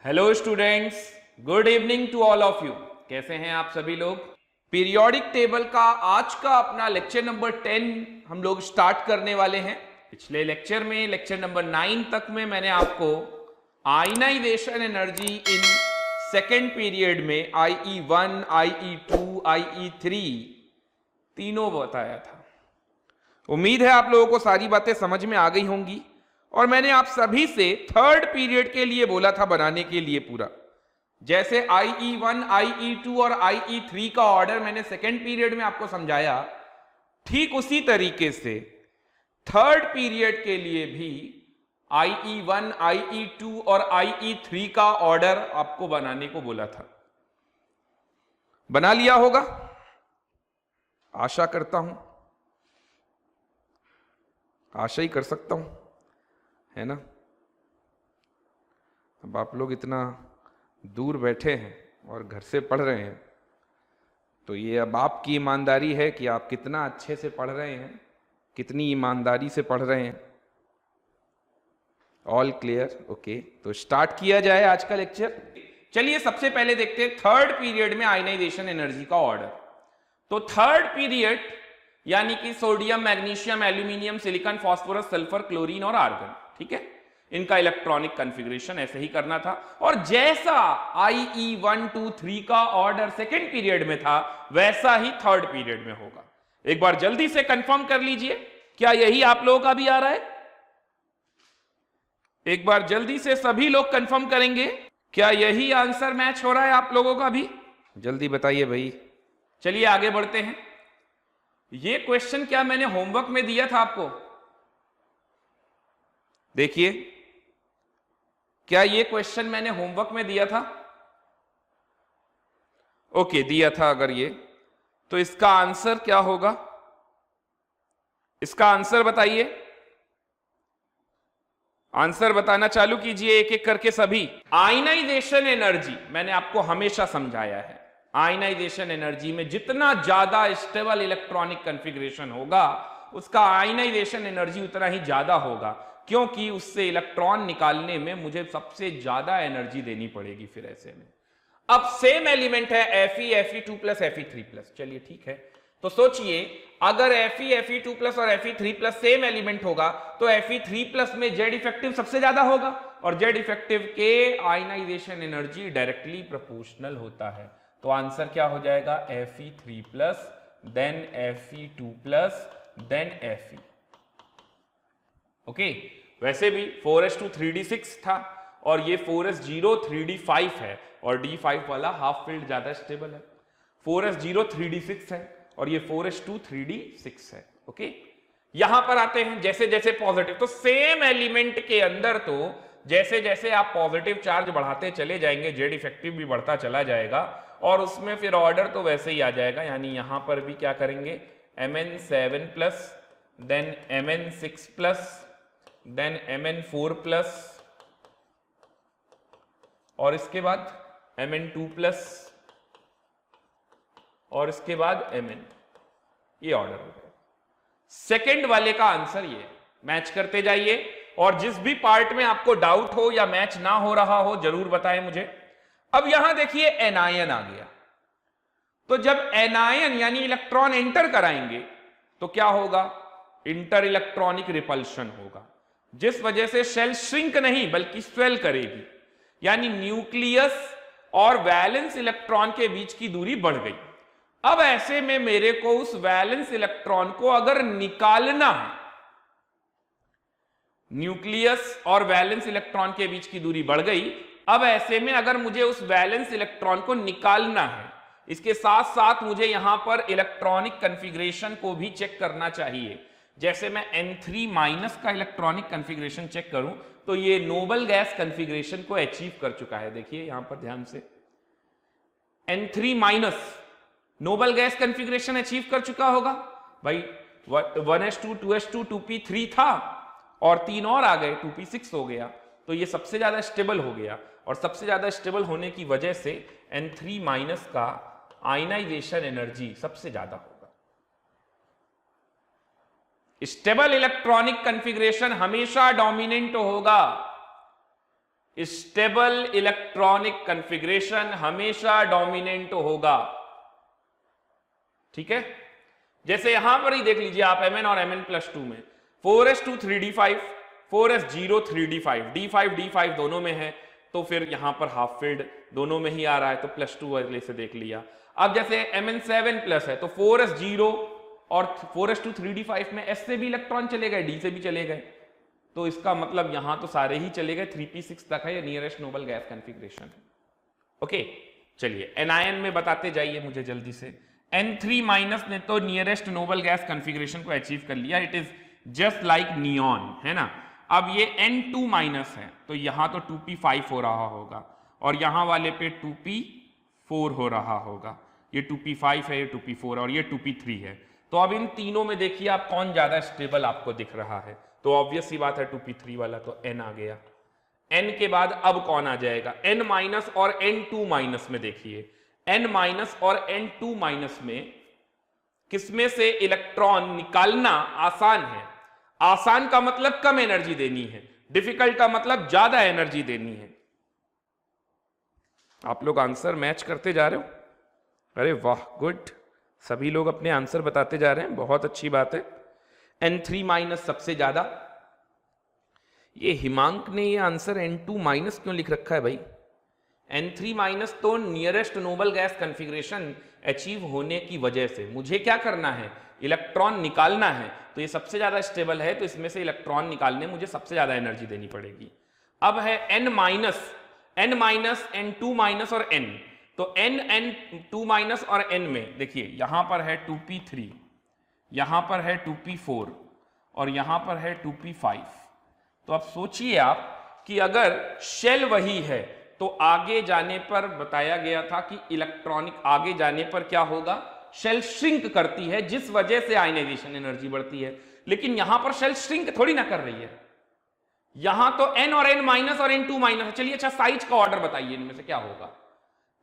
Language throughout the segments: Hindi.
Hello students, good evening to all of you. कैसे हैं आप सभी लोग? पीरियोडिक टेबल का आज का अपना लेक्चर नंबर 10 हम लोग स्टार्ट करने वाले हैं। पिछले लेक्चर में, लेक्चर नंबर 9 तक में मैंने आपको ionisation energy in second period में IE1, IE2, IE3 तीनों बताया था। उम्मीद है आप लोगों को सारी बातें समझ में आ गई होंगी। और मैंने आप सभी से थर्ड पीरियड के लिए बोला था बनाने के लिए पूरा। जैसे IE1, IE2 और IE3 का ऑर्डर मैंने सेकेंड पीरियड में आपको समझाया, ठीक उसी तरीके से थर्ड पीरियड के लिए भी IE1, IE2 और IE3 का ऑर्डर आपको बनाने को बोला था। बना लिया होगा, आशा करता हूं, आशा ही कर सकता हूं, है ना। अब आप लोग इतना दूर बैठे हैं और घर से पढ़ रहे हैं, तो ये अब आपकी ईमानदारी है कि आप कितना अच्छे से पढ़ रहे हैं, कितनी ईमानदारी से पढ़ रहे हैं। All clear? ओके, तो स्टार्ट किया जाए आज का लेक्चर। चलिए सबसे पहले देखते हैं थर्ड पीरियड में आयनाइजेशन एनर्जी का ऑर्डर। तो थर्ड पीरियड यानी कि sodium, magnesium, aluminium, silicon, phosphorus, sulphur, chlorine और आर्गन, ठीक है, इनका इलेक्ट्रॉनिक कॉन्फ़िगरेशन ऐसे ही करना था। और जैसा IE1, 2, 3 का ऑर्डर सेकेंड पीरियड में था, वैसा ही थर्ड पीरियड में होगा। एक बार जल्दी से कंफर्म कर लीजिए, क्या यही आप लोगों का भी आ रहा है? एक बार जल्दी से सभी लोग कंफर्म करेंगे, क्या यही आंसर मैच हो रहा है आप लोगों का भी? जल्दी बताइए भाई। चलिए आगे बढ़ते हैं। ये क्वेश्चन क्या मैंने होमवर्क में दिया था आपको? देखिए, क्या ये क्वेश्चन मैंने होमवर्क में दिया था? ओके, दिया था अगर ये, तो इसका आंसर क्या होगा? इसका आंसर बताइए, आंसर बताना चालू कीजिए एक एक करके सभी। आयनाइजेशन एनर्जी मैंने आपको हमेशा समझाया है, आयनाइजेशन एनर्जी में जितना ज्यादा स्टेबल इलेक्ट्रॉनिक कॉन्फ़िगरेशन होगा, उसका आयनाइजेशन एनर्जी उतना ही ज्यादा होगा, क्योंकि उससे इलेक्ट्रॉन निकालने में मुझे सबसे ज्यादा एनर्जी देनी पड़ेगी। फिर ऐसे में अब सेम एलिमेंट है Fe, Fe2 plus Fe3 plus. चलिए ठीक है, तो सोचिए अगर Fe, Fe2 प्लस और Fe3 प्लस सेम एलिमेंट होगा, तो Fe3 प्लस में जेड इफेक्टिव सबसे ज्यादा होगा, और जेड इफेक्टिव के आयनाइजेशन एनर्जी डायरेक्टली प्रोपोर्शनल होता है। तो आंसर क्या हो जाएगा? Fe3 plus then Fe2 plus then Fe। Okay, वैसे भी 4s2 3d6 था, और ये 4s0 3d5 है, और d5 वाला हाफ फील्ड ज्यादा स्टेबल है। 4s0 3d6 है और ये 4s2 3d6 है। ओके, यहां पर आते हैं जैसे जैसे पॉजिटिव, तो सेम एलिमेंट के अंदर तो जैसे जैसे आप पॉजिटिव चार्ज बढ़ाते चले जाएंगे, जेड इफेक्टिव भी बढ़ता चला जाएगा, और उसमें फिर ऑर्डर तो वैसे ही आ जाएगा। यानी यहां पर भी क्या करेंगे? Mn7 plus then Mn6 plus then Mn4 plus, और इसके बाद Mn2 प्लस, और इसके बाद Mn। ये ऑर्डर हो गया। सेकेंड वाले का आंसर ये। मैच करते जाइए, और जिस भी पार्ट में आपको डाउट हो या मैच ना हो रहा हो जरूर बताएं मुझे। अब यहां देखिए एनायन आ गया, तो जब एनायन यानी इलेक्ट्रॉन एंटर कराएंगे तो क्या होगा? इंटर इलेक्ट्रॉनिक रिपल्शन होगा, जिस वजह से शेल श्रिंक नहीं बल्कि स्वेल करेगी, यानी न्यूक्लियस और वैलेंस इलेक्ट्रॉन के बीच की दूरी बढ़ गई। अब ऐसे में मेरे को उस वैलेंस इलेक्ट्रॉन को अगर निकालना है, न्यूक्लियस और वैलेंस इलेक्ट्रॉन के बीच की दूरी बढ़ गई, अब ऐसे में अगर मुझे उस वैलेंस इलेक्ट्रॉन को निकालना है, इसके साथ साथ मुझे यहां पर इलेक्ट्रॉनिक कॉन्फ़िगरेशन को भी चेक करना चाहिए। जैसे मैं N3 माइनस का इलेक्ट्रॉनिक कॉन्फ़िगरेशन चेक करूं, तो ये नोबल गैस कॉन्फ़िगरेशन को अचीव कर चुका है। देखिए यहां पर ध्यान से, N3 minus noble gas configuration achieve कर चुका होगा भाई। 1s2 2s2 2p3 था, और 3 और आ गए, 2p6 हो गया, तो ये सबसे ज्यादा स्टेबल हो गया, और सबसे ज्यादा स्टेबल होने की वजह से N3 माइनस का आयनाइजेशन एनर्जी सबसे ज्यादा होगा। स्टेबल इलेक्ट्रॉनिक कॉन्फ़िगरेशन हमेशा डोमिनेंट होगा। स्टेबल इलेक्ट्रॉनिक कॉन्फ़िगरेशन हमेशा डोमिनेंट होगा, ठीक है। जैसे यहां पर ही देख लीजिए आप Mn और Mn+2 में 4s2 3d5, 4s0 3d5, d5 d5 दोनों में है, तो फिर यहां पर हाफ फिल्ड दोनों में ही आ रहा है, तो +2 वाले से देख लिया। अब जैसे Mn7+ है तो 4s0 और 4s2 3d5 में s से भी इलेक्ट्रॉन चले गए, d से भी चले गए, तो इसका मतलब यहां तो सारे ही चले गए, 3p6 तक है, ये नियरेस्ट नोबल गैस कॉन्फ़िगरेशन है। ओके, चलिए एनायन में बताते जाइए मुझे जल्दी से। N3- ने तो नियरेस्ट नोबल गैस कॉन्फ़िगरेशन को अचीव कर लिया, it is just like neon, है ना। अब ये N2- है तो यहां तो 2p5 हो रहा होगा और यहां वाले पे 2p4 हो रहा होगा, ये 2p5 है, ये 2p4 और ये 2p3 है। तो अब इन तीनों में देखिए आप कौन ज्यादा स्टेबल आपको दिख रहा है, तो ऑब्वियस सी बात है 2p3 वाला, तो N आ गया। N के बाद अब कौन आ जाएगा, N- और N2- में देखिए, N- और N2- में किसमें से इलेक्ट्रॉन निकालना आसान है। आसान का मतलब कम एनर्जी देनी है, डिफिकल्ट का मतलब ज्यादा एनर्जी देनी है। आप लोग आंसर मैच करते जा रहे हो, अरे वाह, गुड, सभी लोग अपने आंसर बताते जा रहे हैं, बहुत अच्छी बात है। N3- सबसे ज्यादा, ये हिमांक ने ये आंसर N2- क्यों लिख रखा है भाई। N3- तो nearest noble gas configuration achieve होने की वजह से मुझे क्या करना है, इलेक्ट्रॉन निकालना है, तो ये सबसे ज्यादा स्टेबल है, तो इसमें से इलेक्ट्रॉन निकालने मुझे सबसे ज्यादा एनर्जी देनी पड़ेगी। अब है N-, N-, N2- और N, तो N-N2- और N में देखिए यहां पर है 2p3, यहां पर है 2p4 और यहां पर है 2p5। तो अब सोचिए आप कि अगर शेल वही है तो आगे जाने पर बताया गया था कि इलेक्ट्रॉनिक आगे जाने पर क्या होगा, शेल श्रिंक करती है, जिस वजह से आयनाइजेशन एनर्जी बढ़ती है। लेकिन यहां पर शेल श्रिंक थोड़ी ना कर रही है, यहां तो N और N- और N2- है। चलिए अच्छा, साइज का ऑर्डर बताइए इनमें से क्या होगा।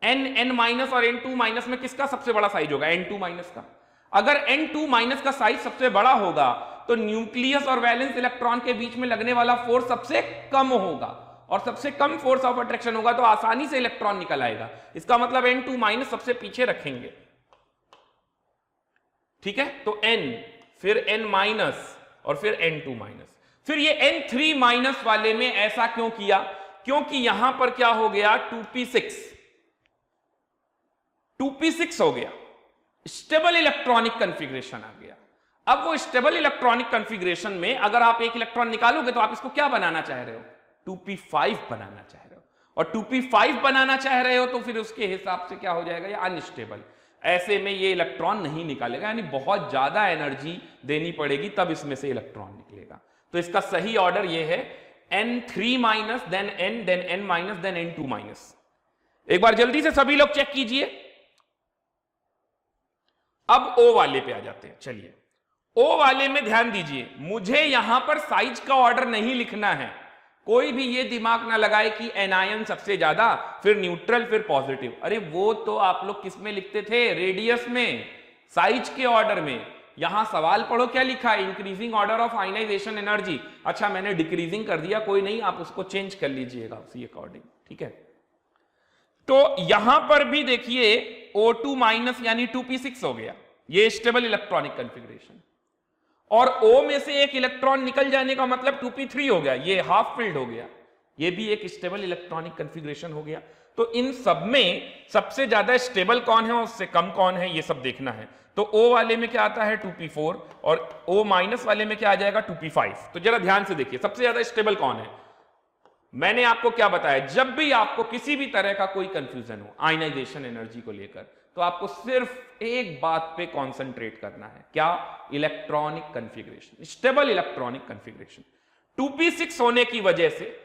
N- और N2- में किसका सबसे बड़ा साइज होगा, N2- का। अगर N2- का साइज सबसे बड़ा होगा तो न्यूक्लियस और वैलेंस इलेक्ट्रॉन के बीच में लगने वाला फोर्स सबसे कम होगा, और सबसे कम फोर्स ऑफ अट्रैक्शन होगा, तो आसानी से इलेक्ट्रॉन निकल आएगा। इसका मतलब N2- सबसे पीछे रखेंगे, ठीक है। तो N, फिर N- और फिर N2-। फिर ये N3- वाले में ऐसा क्यों किया, क्योंकि यहां पर क्या हो गया, 2p6 हो गया, स्टेबल इलेक्ट्रॉनिक कॉन्फ़िगरेशन आ गया। अब वो स्टेबल इलेक्ट्रॉनिक कॉन्फ़िगरेशन में अगर आप एक इलेक्ट्रॉन निकालोगे तो आप इसको क्या बनाना चाह रहे हो, 2p5 बनाना चाह रहे हो, और 2p5 बनाना चाह रहे हो तो फिर उसके हिसाब से क्या हो जाएगा, ये अनस्टेबल। ऐसे में ये इलेक्ट्रॉन नहीं निकालेगा, यानी बहुत ज्यादा एनर्जी देनी पड़ेगी तब इसमें से इलेक्ट्रॉन निकलेगा। तो इसका सही ऑर्डर ये है N3- then N, then N-, then N2-। एक बार जल्दी से सभी लोग चेक कीजिए। अब O वाले पे आ जाते हैं। चलिए O वाले में ध्यान दीजिए, मुझे यहां पर साइज का ऑर्डर नहीं लिखना है। कोई भी ये दिमाग ना लगाए कि एनायन सबसे ज्यादा, फिर न्यूट्रल, फिर पॉजिटिव। अरे वो तो आप लोग किस में लिखते थे, रेडियस में, साइज के ऑर्डर में। यहां सवाल पढ़ो क्या लिखा है, increasing order of ionisation energy. अच्छा मैंने डिक्रीजिंग कर दिया, कोई नहीं, आप उसको चेंज कर लीजिएगा उसी अकॉर्डिंग, ठीक है। तो यहां पर भी देखिए O2- यानी 2p6 हो गया, ये स्टेबल इलेक्ट्रॉनिक कॉन्फ़िगरेशन। और O में से एक इलेक्ट्रॉन निकल जाने का मतलब 2p3 हो गया, ये हाफ फिल्ड हो गया, ये भी एक स्टेबल इलेक्ट्रॉनिक कॉन्फ़िगरेशन हो गया। तो इन सब में सबसे ज्यादा स्टेबल कौन है और उससे कम कौन है, ये सब देखना है। तो O वाले में क्या आता है 2p4 और O- वाले में क्या आ जाएगा 2p5। तो जरा ध्यान से देखिए सबसे ज्यादा स्टेबल कौन है। मैंने आपको क्या बताया, जब भी आपको किसी भी तरह का कोई कंफ्यूजन हो आयनाइजेशन एनर्जी को लेकर, तो आपको सिर्फ एक बात पे कंसंट्रेट करना है, क्या, electronic configuration, stable electronic configuration. 2p6 होने की वजह से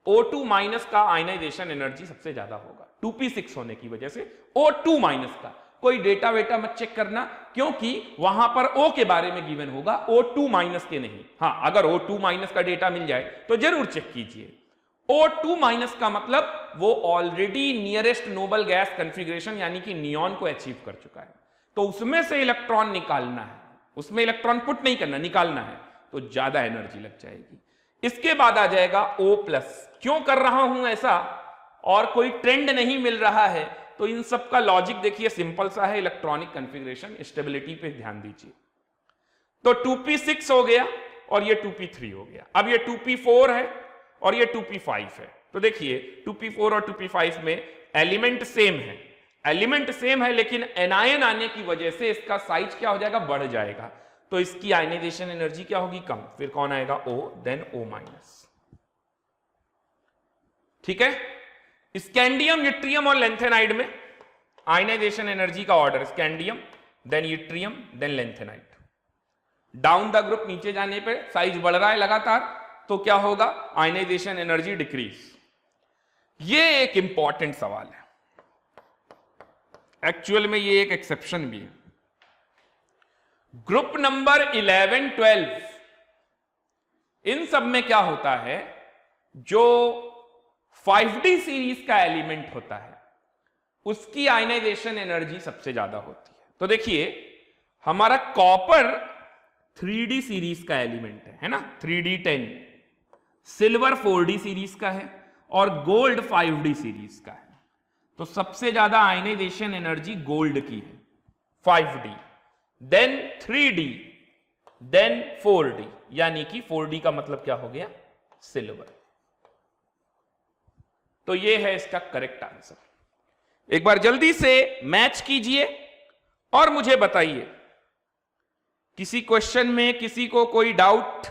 O2- का आयनाइजेशन एनर्जी सबसे ज्यादा होगा, 2p6 होने की वजह से O2- का। कोई डेटा वेटा मत चेक करना, क्योंकि वहां पर O के बारे में गिवन होगा, O2- के नहीं। हां अगर O2- का डेटा मिल जाए तो जरूर चेक कीजिए। O2- का मतलब वो already nearest noble gas configuration यानी कि नियॉन को अचीव कर चुका है, तो उसमें से इलेक्ट्रॉन निकालना है, उसमें इलेक्ट्रॉन पुट नहीं करना, निकालना है। तो ज्यादा एनर्जी लग जाएगी। इसके बाद आ जाएगा O+। क्यों कर रहा हूं ऐसा और कोई ट्रेंड नहीं मिल रहा है, तो इन सब का लॉजिक देखिए सिंपल सा है, इलेक्ट्रॉनिक कॉन्फ़िगरेशन, स्टेबिलिटी पे ध्यान दीजिए। तो 2p6 हो गया और ये 2p3 हो गया। अब ये 2p4 है और ये 2p5 है। तो देखिए 2p4 और 2p5 में एलिमेंट सेम है, एलिमेंट सेम है, लेकिन एनायन आने की वजह से इसका साइज क्या हो जाएगा, बढ़ जाएगा। तो इसकी आयनाइजेशन एनर्जी क्या होगी, कम। फिर कौन आएगा, O, देन O-। ठीक है। स्कैंडियम, यट्रियम और लेंथेनाइड में आयनाइजेशन एनर्जी का order, scandium then yttrium then lanthanide. Down the group नीचे जाने पे साइज बढ़ रहा है लगातार, तो क्या होगा, आयनाइजेशन एनर्जी डिक्रीज। ये एक इंपॉर्टेंट सवाल है, एक्चुअल में ये एक एक्सेप्शन भी है। ग्रुप नंबर 11, 12 इन सब में क्या होता है, जो 5D सीरीज का एलिमेंट होता है उसकी आयनाइजेशन एनर्जी सबसे ज्यादा होती है। तो देखिए हमारा कॉपर 3D सीरीज का एलिमेंट है ना, 3D10, सिल्वर 4D सीरीज का है और गोल्ड 5D सीरीज का है। तो सबसे ज्यादा आयनाइजेशन एनर्जी गोल्ड की है, 5D, then 3D, then 4D, यानी कि 4D का मतलब क्या हो गया, सिल्वर। तो ये है इसका करेक्ट आंसर। एक बार जल्दी से मैच कीजिए और मुझे बताइए, किसी क्वेश्चन में किसी को कोई डाउट,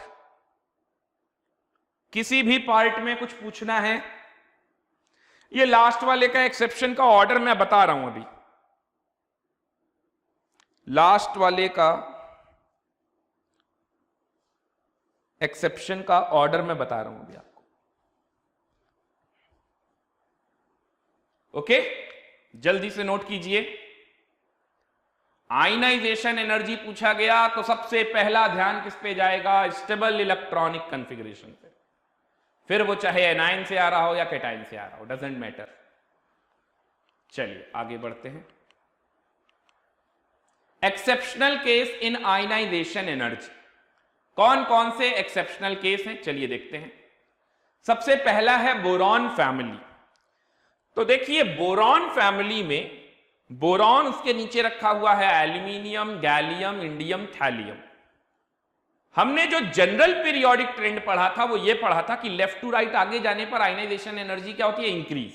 किसी भी पार्ट में कुछ पूछना है? ये लास्ट वाले का एक्सेप्शन का ऑर्डर मैं बता रहा हूं अभी, लास्ट वाले का एक्सेप्शन का ऑर्डर मैं बता रहा हूं अभी आपको। ओके, जल्दी से नोट कीजिए। आयनाइजेशन एनर्जी पूछा गया तो सबसे पहला ध्यान किस पे जाएगा, स्टेबल इलेक्ट्रॉनिक कॉन्फ़िगरेशन पे। फिर वो चाहे एनायन से आ रहा हो या कैटायन से आ रहा हो, डजेंट मैटर। चलिए आगे बढ़ते हैं। Exceptional case in ionisation energy, कौन कौन से एक्सेप्शनल केस हैं, चलिए देखते हैं। सबसे पहला है बोरॉन फैमिली। तो देखिए बोरॉन फैमिली में बोरॉन, उसके नीचे रखा हुआ है एल्यूमिनियम, गैलियम, इंडियम, थैलियम। हमने जो जनरल पीरियोडिक ट्रेंड पढ़ा था वो ये पढ़ा था कि लेफ्ट टू राइट आगे जाने पर आयनाइजेशन एनर्जी क्या होती है, इंक्रीज,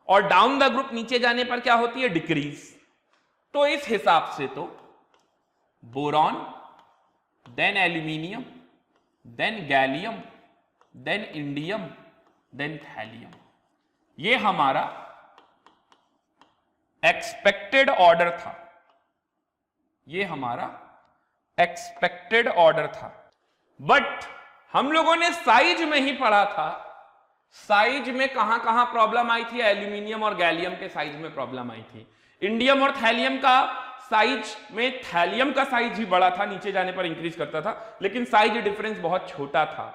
और डाउन द ग्रुप नीचे जाने पर क्या होती है, डिक्रीज। तो इस हिसाब से तो boron, then aluminium, then gallium, then indium, then thallium, ये हमारा एक्सपेक्टेड ऑर्डर था, ये हमारा एक्सपेक्टेड ऑर्डर था। बट हम लोगों ने साइज में ही पढ़ा था, साइज में कहां कहां प्रॉब्लम आई थी, एल्यूमिनियम और गैलियम के साइज में प्रॉब्लम आई थी। इंडियम और थैलियम का साइज में, थैलियम का साइज ही बड़ा था, नीचे जाने पर इंक्रीज करता था, लेकिन साइज डिफरेंस बहुत छोटा था,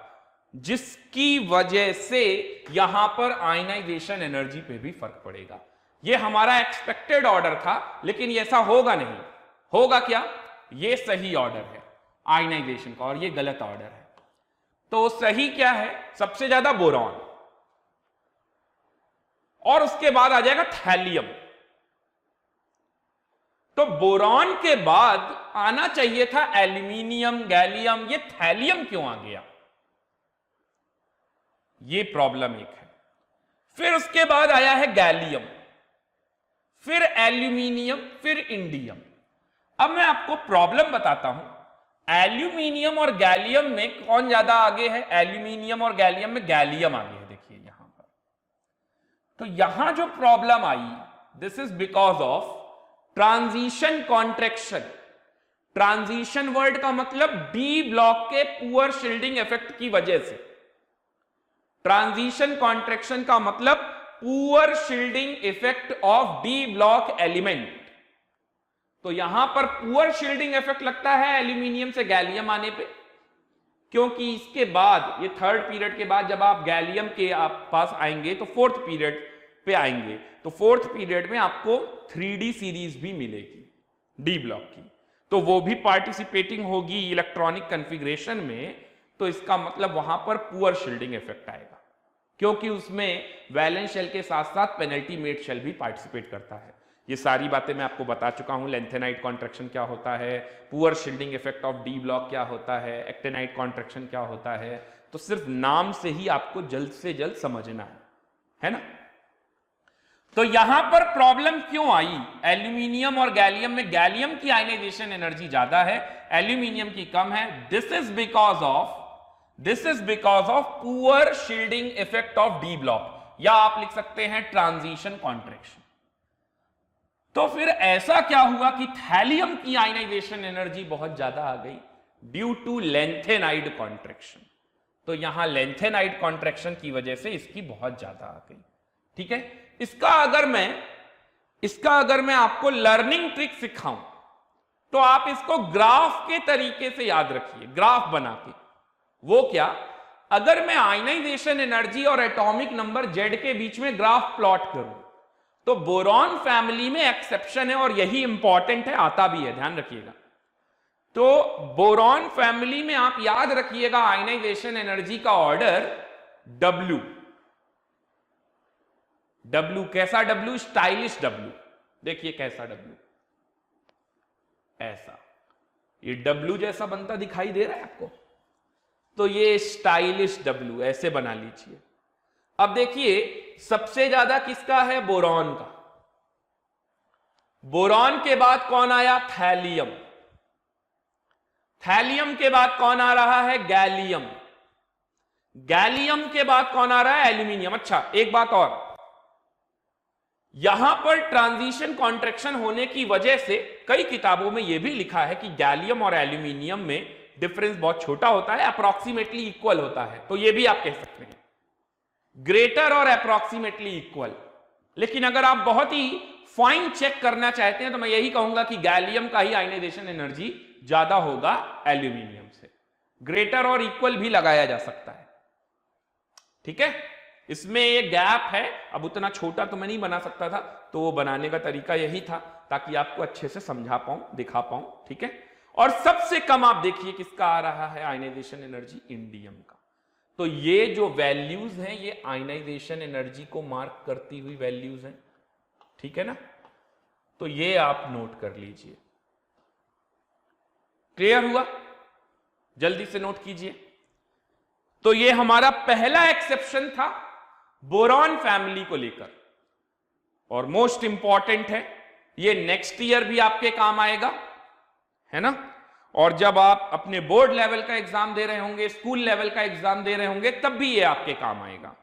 जिसकी वजह से यहां पर आयनाइजेशन एनर्जी पे भी फर्क पड़ेगा। ये हमारा एक्सपेक्टेड ऑर्डर था, लेकिन ये ऐसा होगा नहीं। होगा क्या, ये सही ऑर्डर है आयनाइजेशन का और ये गलत ऑर्डर है। तो सही क्या है, सबसे ज्यादा बोरॉन, और उसके बाद आ जाएगा थैलियम। तो बोरॉन के बाद आना चाहिए था एल्यूमिनियम, गैलियम, ये थैलियम क्यों आ गया, ये प्रॉब्लम एक है। फिर उसके बाद आया है गैलियम, फिर एल्यूमिनियम, फिर इंडियम। अब मैं आपको प्रॉब्लम बताता हूं। एल्यूमिनियम और गैलियम में कौन ज्यादा आगे है, एल्यूमिनियम और गैलियम में गैलियम आगे है, देखिए यहां पर। तो यहां जो problem I, this is because of transition contraction. Transition word का मतलब डी ब्लॉक के पुअर शील्डिंग इफेक्ट की वजह से। ट्रांजिशन कॉन्ट्रैक्शन का मतलब poor shielding effect of D block element. तो यहां पर पुअर शील्डिंग इफेक्ट लगता है एल्यूमिनियम से गैलियम आने पे, क्योंकि इसके बाद, ये थर्ड पीरियड के बाद जब आप गैलियम के आप पास आएंगे तो फोर्थ पीरियड पे आएंगे, तो फोर्थ पीरियड में आपको 3D सीरीज भी मिलेगी डी ब्लॉक की। तो वो भी पार्टिसिपेटिंग होगी इलेक्ट्रॉनिक कॉन्फ़िगरेशन में, तो इसका मतलब वहां पर पुअर शील्डिंग इफेक्ट आएगा, क्योंकि उसमें वैलेंस शेल के साथ साथ पेनल्टी मेड शेल भी पार्टिसिपेट करता है। ये सारी बातें मैं आपको बता चुका हूं। लेंथेनाइट कॉन्ट्रैक्शन क्या होता है, poor shielding effect of D block क्या होता है, एक्टिनाइट कॉन्ट्रैक्शन क्या होता है, तो सिर्फ नाम से ही आपको जल्द से जल्द समझना है ना। तो यहां पर प्रॉब्लम क्यों आई, एल्यूमिनियम और गैलियम में गैलियम की आयनाइजेशन एनर्जी ज्यादा है, एल्यूमिनियम की कम है। This is because of poor shielding effect of D block, या आप लिख सकते हैं ट्रांजिशन कॉन्ट्रैक्शन। तो फिर ऐसा क्या हुआ कि थैलियम की आयनाइजेशन एनर्जी बहुत ज्यादा आ गई ड्यू टू लेंथेनाइड कॉन्ट्रैक्शन। तो यहां लेंथेनाइड कॉन्ट्रैक्शन की वजह से इसकी बहुत ज्यादा आ गई। ठीक है, इसका अगर मैं आपको लर्निंग ट्रिक सिखाऊं तो आप इसको ग्राफ के तरीके से याद रखिए, ग्राफ बना के। वो क्या, अगर मैं आयनाइजेशन एनर्जी और एटॉमिक नंबर जेड के बीच में ग्राफ प्लॉट करूं, तो बोरॉन फैमिली में एक्सेप्शन है और यही इंपॉर्टेंट है, आता भी है, ध्यान रखिएगा। तो बोरॉन फैमिली में आप याद रखिएगा आयनाइजेशन एनर्जी का ऑर्डर W। कैसा W, स्टाइलिश W। देखिए कैसा W, ऐसा, ये W जैसा बनता दिखाई दे रहा है आपको, तो ये स्टाइलिश W, ऐसे बना लीजिए। अब देखिए सबसे ज्यादा किसका है, बोरॉन का। बोरॉन के बाद कौन आया, थैलियम। थैलियम के बाद कौन आ रहा है, गैलियम। गैलियम के बाद कौन आ रहा है, एल्यूमिनियम। अच्छा एक बात और, यहां पर ट्रांजिशन कॉन्ट्रैक्शन होने की वजह से कई किताबों में यह भी लिखा है कि गैलियम और एल्यूमिनियम में डिफरेंस बहुत छोटा होता है, अप्रॉक्सीमेटली इक्वल होता है। तो यह भी आप कह सकते हैं ग्रेटर और अप्रॉक्सीमेटली इक्वल। लेकिन अगर आप बहुत ही फाइन चेक करना चाहते हैं तो मैं यही कहूंगा कि गैलियम का ही आयनाइजेशन एनर्जी ज्यादा होगा एल्यूमिनियम से। ग्रेटर और इक्वल भी लगाया जा सकता है। ठीक है, इसमें एक गैप है, अब उतना छोटा तो मैं नहीं बना सकता था, तो वो बनाने का तरीका यही था ताकि आपको अच्छे से समझा पाऊं, दिखा पाऊं। ठीक है, और सबसे कम आप देखिए किसका आ रहा है आयनाइजेशन एनर्जी, इंडियम का। तो ये जो वैल्यूज हैं ये आयनाइजेशन एनर्जी को मार्क करती हुई वैल्यूज हैं। ठीक है ना, तो ये आप नोट कर लीजिए। क्लियर हुआ, जल्दी से नोट कीजिए। तो ये हमारा पहला एक्सेप्शन था बोरॉन फैमिली को लेकर, और मोस्ट इंपॉर्टेंट है, ये नेक्स्ट ईयर भी आपके काम आएगा, है ना। और जब आप अपने बोर्ड लेवल का एग्जाम दे रहे होंगे, स्कूल लेवल का एग्जाम दे रहे होंगे, तब भी ये आपके काम आएगा।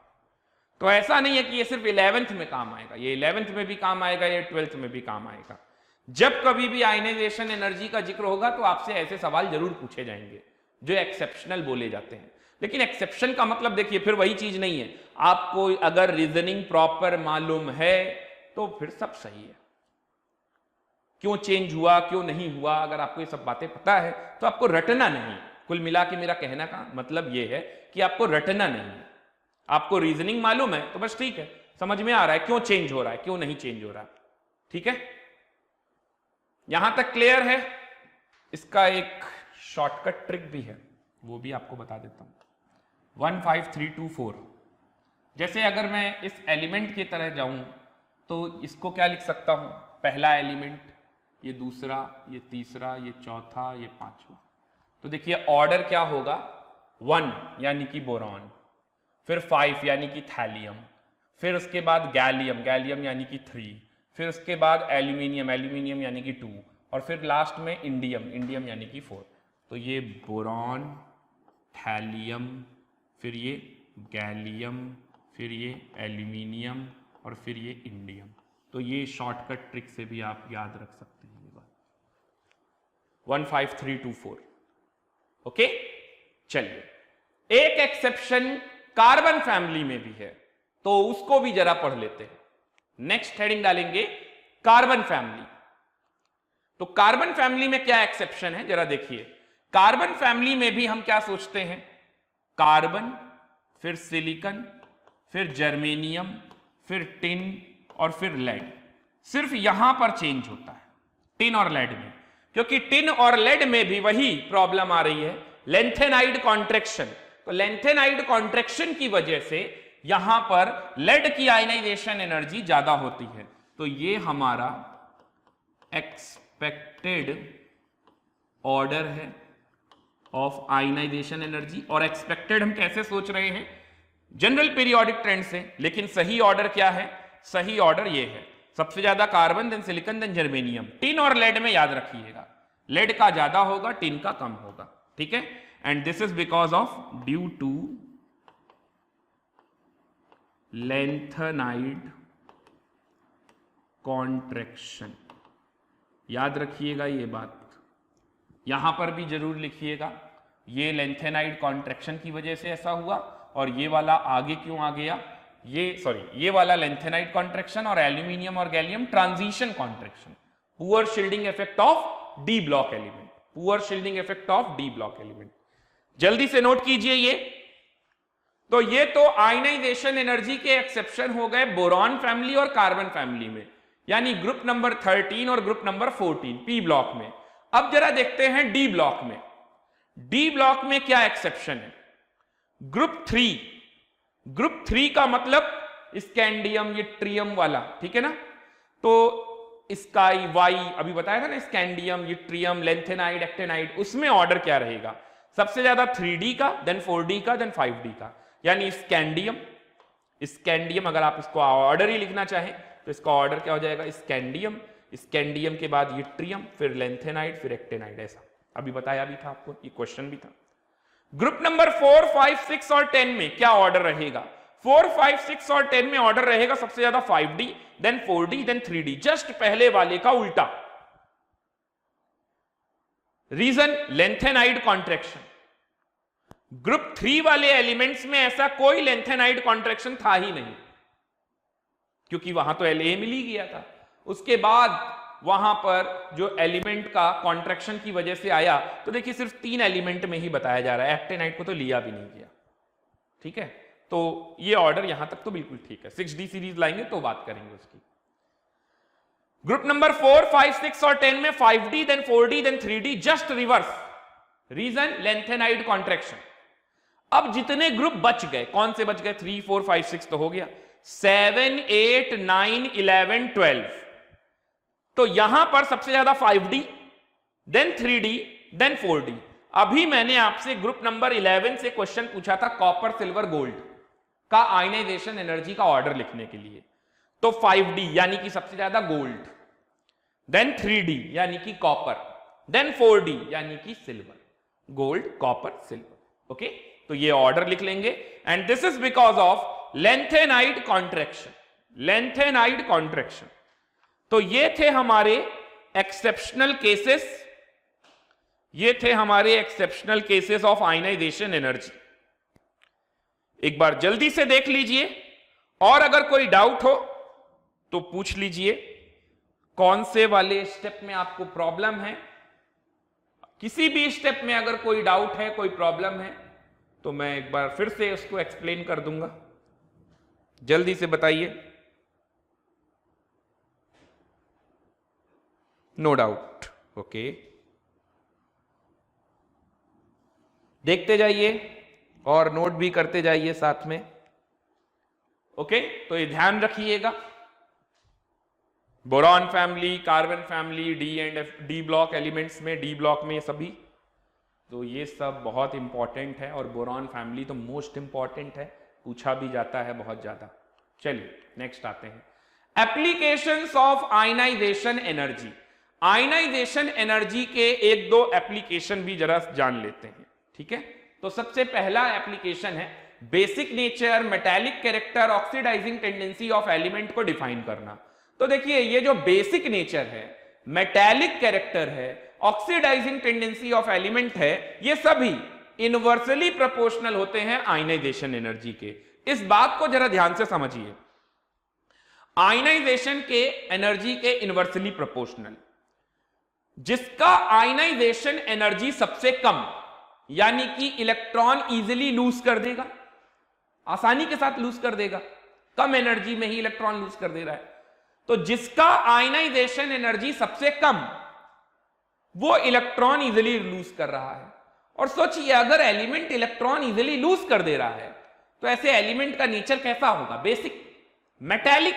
तो ऐसा नहीं है कि ये सिर्फ 11th में काम आएगा, ये 11th में भी काम आएगा, ये 12th में भी काम आएगा। जब कभी भी आयनाइजेशन एनर्जी का जिक्र होगा तो आपसे ऐसे सवाल जरूर पूछे जाएंगे जो एक्सेप्शनल बोले जाते हैं। लेकिन एक्सेप्शन का मतलब देखिए फिर वही चीज नहीं है, आपको अगर रीजनिंग प्रॉपर मालूम है तो फिर सब सही है। क्यों चेंज हुआ, क्यों नहीं हुआ, अगर आपको ये सब बातें पता है तो आपको रटना नहीं। कुल मिला के मेरा कहना का मतलब ये है कि आपको रटना नहीं है। आपको रीजनिंग मालूम है तो बस ठीक है, समझ में आ रहा है क्यों चेंज हो रहा है, क्यों नहीं चेंज हो रहा है। ठीक है, यहां तक क्लियर है। इसका एक शॉर्टकट ट्रिक भी है, वो भी आपको बता देता हूं। 15324, जैसे अगर मैं इस एलिमेंट की तरह जाऊं तो इसको क्या लिख सकता हूं, पहला एलिमेंट, ये दूसरा, ये तीसरा, ये चौथा, ये पांचवा। तो देखिए ऑर्डर क्या होगा, 1 यानी कि बोरॉन, फिर 5 यानी कि थैलियम, फिर उसके बाद गैलियम, गैलियम यानी कि 3, फिर उसके बाद एल्यूमिनियम, एल्यूमिनियम यानी कि 2, और फिर लास्ट में इंडियम, इंडियम यानी कि 4। तो ये बोरॉन, थैलियम, फिर ये गैलियम, फिर ये एल्यूमिनियम, और फिर ये इंडियम। तो ये शॉर्टकट ट्रिक से भी आप याद रख सकते हैं ये बात। 15324। ओके, चलिए एक एक्सेप्शन कार्बन फैमिली में भी है तो उसको भी जरा पढ़ लेते हैं। नेक्स्ट हेडिंग डालेंगे कार्बन फैमिली। तो कार्बन फैमिली में क्या एक्सेप्शन है जरा देखिए। कार्बन फैमिली में भी हम क्या सोचते हैं, कार्बन, फिर सिलिकॉन, फिर जर्मेनियम, फिर टिन और फिर लेड। सिर्फ यहां पर चेंज होता है टिन और लेड में, क्योंकि टिन और लेड में भी वही प्रॉब्लम आ रही है, लेंथेनाइड कॉन्ट्रैक्शन। तो लेंथेनाइड कॉन्ट्रैक्शन की वजह से यहां पर लेड की आयनाइजेशन एनर्जी ज्यादा होती है। तो ये हमारा एक्सपेक्टेड ऑर्डर है ऑफ आयनाइजेशन एनर्जी। और एक्सपेक्टेड हम कैसे सोच रहे हैं? जनरल पीरियोडिक ट्रेंड से। लेकिन सही ऑर्डर क्या है? सही ऑर्डर ये है, सबसे ज्यादा carbon, then silicon, then germanium. Tin और लेड में याद रखिएगा, लेड का ज्यादा होगा, टिन का कम होगा, ठीक है। And this is because of due to lanthanide contraction. याद रखिएगा ये बात, यहां पर भी जरूर लिखिएगा, ये लेंथेनाइड कॉन्ट्रैक्शन की वजह से ऐसा हुआ। और ये वाला आगे क्यों आ गया? ये वाला लेंथेनाइड कॉन्ट्रैक्शन और एल्यूमिनियम और gallium transition contraction. Poor shielding effect of D block element, poor shielding effect of D block element. जल्दी से नोट कीजिए ये। तो ये तो आयनाइजेशन एनर्जी के एक्सेप्शन हो गए बोरॉन फैमिली और कार्बन फैमिली में, यानी ग्रुप नंबर 13 और ग्रुप नंबर 14 पी ब्लॉक में। अब जरा देखते हैं डी ब्लॉक में। डी ब्लॉक में क्या एक्सेप्शन है? ग्रुप 3 का मतलब स्कैंडियम, ये ट्रियम वाला, ठीक है ना। तो स्काई वाई अभी बताया था ना, स्कैंडियम, ट्रियम, लेंथेनाइड, एक्टेनाइड, उसमें ऑर्डर क्या रहेगा? सबसे ज्यादा 3D का, देन 4D का, देन 5D का, यानी स्कैंडियम। अगर आप इसको ऑर्डर ही लिखना चाहें तो इसका ऑर्डर क्या हो जाएगा? स्कैंडियम के बाद ट्रियम, फिर लेंथेनाइड, फिर एक्टेनाइड। ऐसा अभी बताया भी था आपको, ये क्वेश्चन भी था। ग्रुप नंबर 4, 5, 6 और 10 में क्या ऑर्डर रहेगा? 4, 5, 6 और 10 में ऑर्डर रहेगा सबसे ज्यादा 5D, then 4D, then 3D, just पहले वाले का उल्टा। Reason lanthanide contraction. ग्रुप 3 वाले एलिमेंट्स में ऐसा कोई लेंथेनाइड कॉन्ट्रैक्शन था ही नहीं, क्योंकि वहां तो La मिल ही गया था। उसके बाद वहां पर जो एलिमेंट का कॉन्ट्रैक्शन की वजह से आया, तो देखिए सिर्फ 3 एलिमेंट में ही बताया जा रहा है, एक्टेनाइड को तो लिया भी नहीं गया, ठीक है। तो ये ऑर्डर यहां तक तो बिल्कुल ठीक है। 6D सीरीज लाएंगे तो बात करेंगे उसकी। ग्रुप नंबर 4, 5, 6 और 10 में 5D, then 4D, then 3D, just reverse. Reason lanthanide contraction. अब जितने ग्रुप बच गए, कौन से बच गए? 3, 4, 5, 6 तो हो गया, 7, 8, 9, 11, 12। तो यहां पर सबसे ज्यादा 5D, then 3D, then 4D। अभी मैंने आपसे ग्रुप नंबर 11 से क्वेश्चन पूछा था कॉपर, सिल्वर, गोल्ड का आयनाइजेशन एनर्जी का ऑर्डर लिखने के लिए। तो 5D यानी कि सबसे ज्यादा गोल्ड, देन 3D यानी कि कॉपर, देन 4D यानी कि silver. Gold, copper, silver, okay. तो ये ऑर्डर लिख लेंगे। And this is because of lanthanide contraction, lanthanide contraction. तो ये थे हमारे एक्सेप्शनल केसेस, ये थे हमारे exceptional cases of ionisation energy. एक बार जल्दी से देख लीजिए, और अगर कोई डाउट हो तो पूछ लीजिए। कौन से वाले स्टेप में आपको प्रॉब्लम है? किसी भी स्टेप में अगर कोई डाउट है, कोई प्रॉब्लम है, तो मैं एक बार फिर से उसको एक्सप्लेन कर दूंगा। जल्दी से बताइए। No doubt, okay. देखते जाइए और नोट भी करते जाइए साथ में, ओके। तो ये ध्यान रखिएगा, boron family, carbon family, D and F, D block elements में, डी ब्लॉक में सभी, तो ये सब बहुत इंपॉर्टेंट है। और बोरॉन फैमिली तो मोस्ट इंपॉर्टेंट है, पूछा भी जाता है बहुत ज्यादा। चलिए नेक्स्ट आते हैं, applications of ionisation energy. Ionisation energy के 1-2 एप्लीकेशन भी जरा जान लेते हैं, ठीक है। तो सबसे पहला एप्लीकेशन है basic nature, metallic character, oxidising tendency of element को डिफाइन करना। तो देखिए ये जो बेसिक नेचर है, मेटालिक कैरेक्टर है, ऑक्सीडाइजिंग टेंडेंसी ऑफ एलिमेंट है, ये सभी इनवर्सली प्रोपोर्शनल होते हैं आयनाइजेशन एनर्जी के। इस बात को जरा ध्यान से समझिए, आयनाइजेशन के एनर्जी के इनवर्सली प्रोपोर्शनल, जिसका आयनाइजेशन एनर्जी सबसे कम, यानी कि इलेक्ट्रॉन इजीली लूज कर देगा, आसानी के साथ लूज कर देगा, कम एनर्जी में ही इलेक्ट्रॉन लूज कर दे रहा है। तो जिसका आयनाइजेशन एनर्जी सबसे कम, वो इलेक्ट्रॉन इजिली लूज कर रहा है। और सोचिए अगर एलिमेंट इलेक्ट्रॉन इजिली लूज कर दे रहा है तो ऐसे एलिमेंट का नेचर कैसा होगा? Basic, metallic.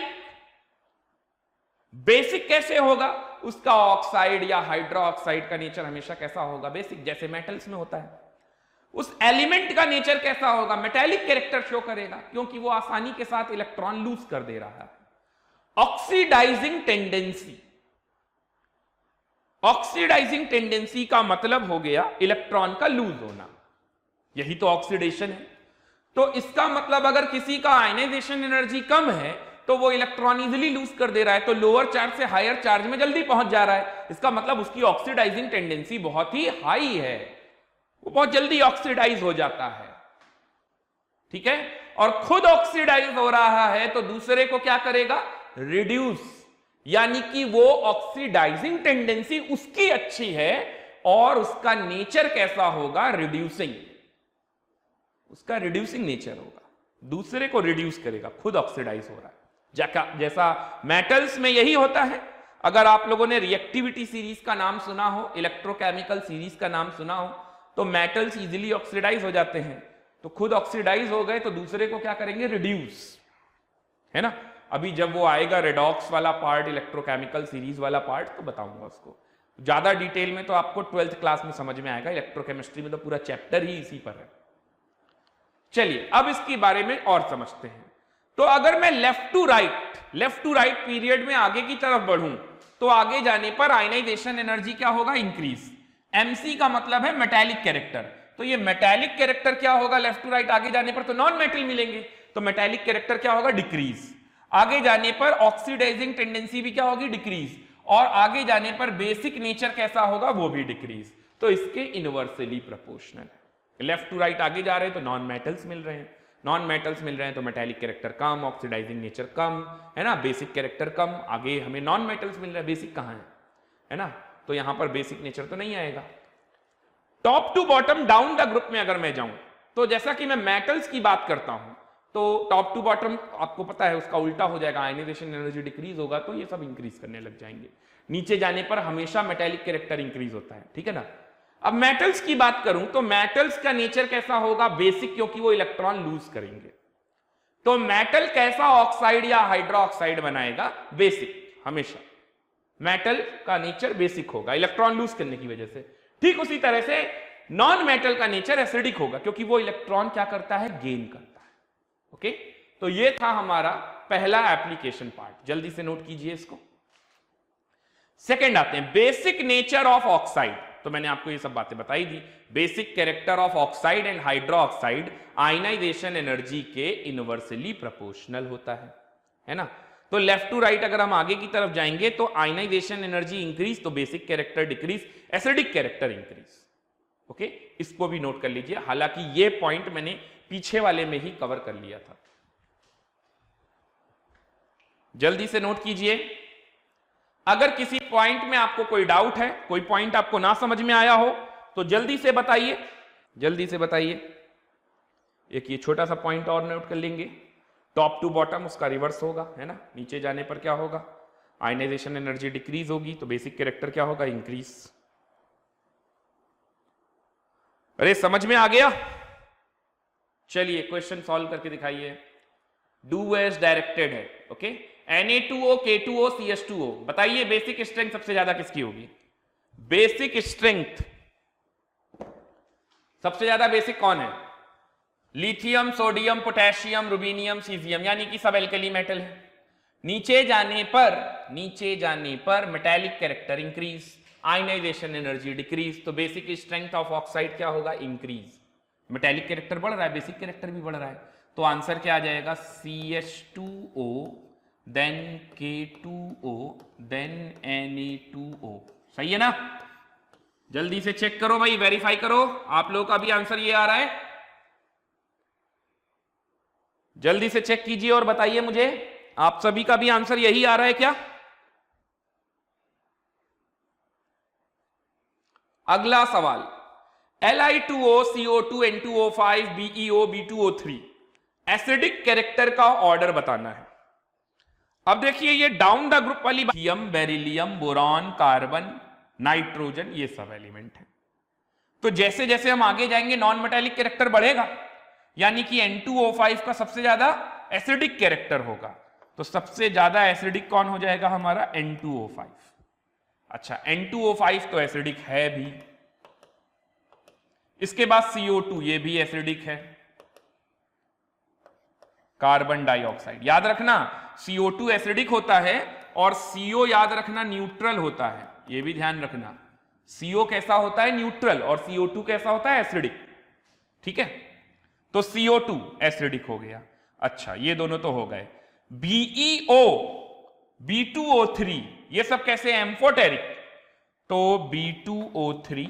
बेसिक कैसे होगा? उसका ऑक्साइड या हाइड्रो ऑक्साइड का नेचर हमेशा कैसा होगा? बेसिक, जैसे मेटल्स में होता है। उस एलिमेंट का नेचर कैसा होगा? मेटेलिक कैरेक्टर शो करेगा, क्योंकि वो आसानी के साथ इलेक्ट्रॉन लूज कर दे रहा है। ऑक्सीडाइजिंग टेंडेंसी, ऑक्सीडाइजिंग टेंडेंसी का मतलब हो गया इलेक्ट्रॉन का लूज होना, यही तो ऑक्सीडेशन है। तो इसका मतलब अगर किसी का आयनाइजेशन एनर्जी कम है तो वो इलेक्ट्रॉन इजिली लूज कर दे रहा है, तो लोअर चार्ज से हायर चार्ज में जल्दी पहुंच जा रहा है। इसका मतलब उसकी ऑक्सीडाइजिंग टेंडेंसी बहुत ही हाई है, वो बहुत जल्दी ऑक्सीडाइज हो जाता है। ठीक है, और खुद ऑक्सीडाइज हो रहा है तो दूसरे को क्या करेगा? रिड्यूस, यानी कि वो ऑक्सीडाइजिंग टेंडेंसी उसकी अच्छी है और उसका नेचर कैसा होगा? रिड्यूसिंग। उसका रिड्यूसिंग नेचर होगा, दूसरे को रिड्यूस करेगा, खुद ऑक्सीडाइज हो रहा है। जैसा मेटल्स में यही होता है। अगर आप लोगों ने रिएक्टिविटी सीरीज का नाम सुना हो, इलेक्ट्रोकेमिकल सीरीज का नाम सुना हो, तो मेटल्स इजीली ऑक्सीडाइज हो जाते हैं। तो खुद ऑक्सीडाइज हो गए तो दूसरे को क्या करेंगे? रिड्यूस, है ना। अभी जब वो आएगा रेडॉक्स वाला पार्ट, इलेक्ट्रोकेमिकल सीरीज वाला पार्ट, तो बताऊंगा उसको ज्यादा डिटेल में। तो आपको 12th क्लास में समझ में आएगा, इलेक्ट्रोकेमिस्ट्री में तो पूरा चैप्टर ही इसी पर है। चलिए अब इसके बारे में और समझते हैं। तो अगर मैं लेफ्ट टू राइट पीरियड में आगे की तरफ बढ़ूं तो आगे जाने पर आयनाइजेशन एनर्जी क्या होगा? इंक्रीज। एमसी का मतलब है मेटालिक कैरेक्टर, तो ये मेटालिक कैरेक्टर क्या होगा? लेफ्ट टू राइट आगे जाने पर तो नॉन मेटल मिलेंगे, तो मेटालिक कैरेक्टर क्या होगा? डिक्रीज। आगे जाने पर ऑक्सीडाइजिंग टेंडेंसी भी क्या होगी? डिक्रीज। और आगे जाने पर बेसिक नेचर कैसा होगा? वो भी डिक्रीज। तो इसके इनवर्सली प्रोपोर्शनल है। लेफ्ट टू राइट आगे जा रहे हैं तो नॉन मेटल्स मिल रहे हैं, नॉन मेटल्स मिल रहे हैं तो मेटालिक कैरेक्टर कम, ऑक्सीडाइजिंग नेचर कम, है ना, बेसिक कैरेक्टर कम। आगे हमें नॉन मेटल्स मिल रहे हैं, बेसिक कहां है ना, तो यहां पर बेसिक नेचर तो नहीं आएगा। Top to bottom down the group में अगर मैं जाऊं तो जैसा कि मैं मेटल्स की बात करता हूं तो टॉप टू बॉटम आपको पता है उसका उल्टा हो जाएगा, आयनाइजेशन एनर्जी डिक्रीज होगा तो ये सब इंक्रीज करने लग जाएंगे। नीचे जाने पर हमेशा मेटालिक कैरेक्टर इंक्रीज होता है, ठीक है ना। अब मेटल्स की बात करूं तो मेटल्स का नेचर कैसा होगा? बेसिक, क्योंकि वो इलेक्ट्रॉन लूज करेंगे। तो मेटल कैसा ऑक्साइड या हाइड्रो ऑक्साइड बनाएगा? बेसिक। हमेशा मेटल का नेचर बेसिक होगा इलेक्ट्रॉन लूज करने की वजह से। ठीक उसी तरह से नॉन मेटल का नेचर एसिडिक होगा, क्योंकि वो इलेक्ट्रॉन क्या करता है? गेन करता है। ओके, तो ये था हमारा पहला एप्लीकेशन पार्ट, जल्दी से नोट कीजिए इसको। सेकंड आते हैं बेसिक नेचर ऑफ ऑक्साइड। तो मैंने आपको ये सब बातें बताई दी। Basic character of oxide and hydroxide ionisation energy के इनवर्सली प्रोपोर्शनल होता है ना। तो लेफ्ट टू राइट अगर हम आगे की तरफ जाएंगे तो आयनाइजेशन एनर्जी इंक्रीज तो basic character decrease, acidic character increase. Okay, इसको भी नोट कर लीजिए, हालांकि ये पॉइंट मैंने पीछे वाले में ही कवर कर लिया था। जल्दी से नोट कीजिए। अगर किसी पॉइंट में आपको कोई डाउट है, कोई पॉइंट आपको ना समझ में आया हो तो जल्दी से बताइए, जल्दी से बताइए। एक ये छोटा सा पॉइंट और नोट कर लेंगे, टॉप टू बॉटम उसका रिवर्स होगा, है ना। नीचे जाने पर क्या होगा? आयनाइजेशन एनर्जी डिक्रीज होगी तो बेसिक कैरेक्टर क्या होगा? इंक्रीज। अरे समझ में आ गया? चलिए क्वेश्चन सॉल्व करके दिखाइए। डू एज डायरेक्टेड है, ओके। Na2O, K2O, CH2O, बताइए बेसिक स्ट्रेंथ सबसे ज्यादा किसकी होगी? बेसिक स्ट्रेंथ सबसे ज्यादा बेसिक कौन है? Lithium, sodium, potassium, rubidium, caesium, यानी कि सब एल्कली मेटल है। नीचे जाने पर metallic character increase, ionisation energy decrease, तो बेसिक स्ट्रेंथ ऑफ ऑक्साइड क्या होगा? इंक्रीज। मेटालिक कैरेक्टर बढ़ रहा है, बेसिक कैरेक्टर भी बढ़ रहा है, तो आंसर क्या आ जाएगा? CH2O then K2O then Na2O। सही है ना? जल्दी से चेक करो भाई, वेरीफाई करो। आप लोगों का भी आंसर ये आ रहा है? जल्दी से चेक कीजिए और बताइए मुझे, आप सभी का भी आंसर यही आ रहा है क्या? अगला सवाल, Li2O, CO2, N2O5, BeO, B2O3 acidic character का ऑर्डर बताना है। अब देखिए ये डाउन द ग्रुप वाली lithium, beryllium, boron, carbon, nitrogen, ये सब एलिमेंट है। तो जैसे जैसे हम आगे जाएंगे नॉन मेटालिक कैरेक्टर बढ़ेगा, यानी कि N2O5 का सबसे ज्यादा एसिडिक कैरेक्टर होगा। तो सबसे ज्यादा एसिडिक कौन हो जाएगा हमारा? N2O5। अच्छा, N2O5 तो एसिडिक है भी। इसके बाद CO2, ये भी एसिडिक है। कार्बन डाइऑक्साइड, याद रखना CO2 एसिडिक होता है और CO याद रखना न्यूट्रल होता है, ये भी ध्यान रखना। CO कैसा होता है? न्यूट्रल। और CO2 कैसा होता है? एसिडिक। ठीक है, तो CO2 एसिडिक हो गया। अच्छा, ये दोनों तो हो गए। BeO, B2O3, ये सब कैसे? एम्फोटेरिक। तो B2O3,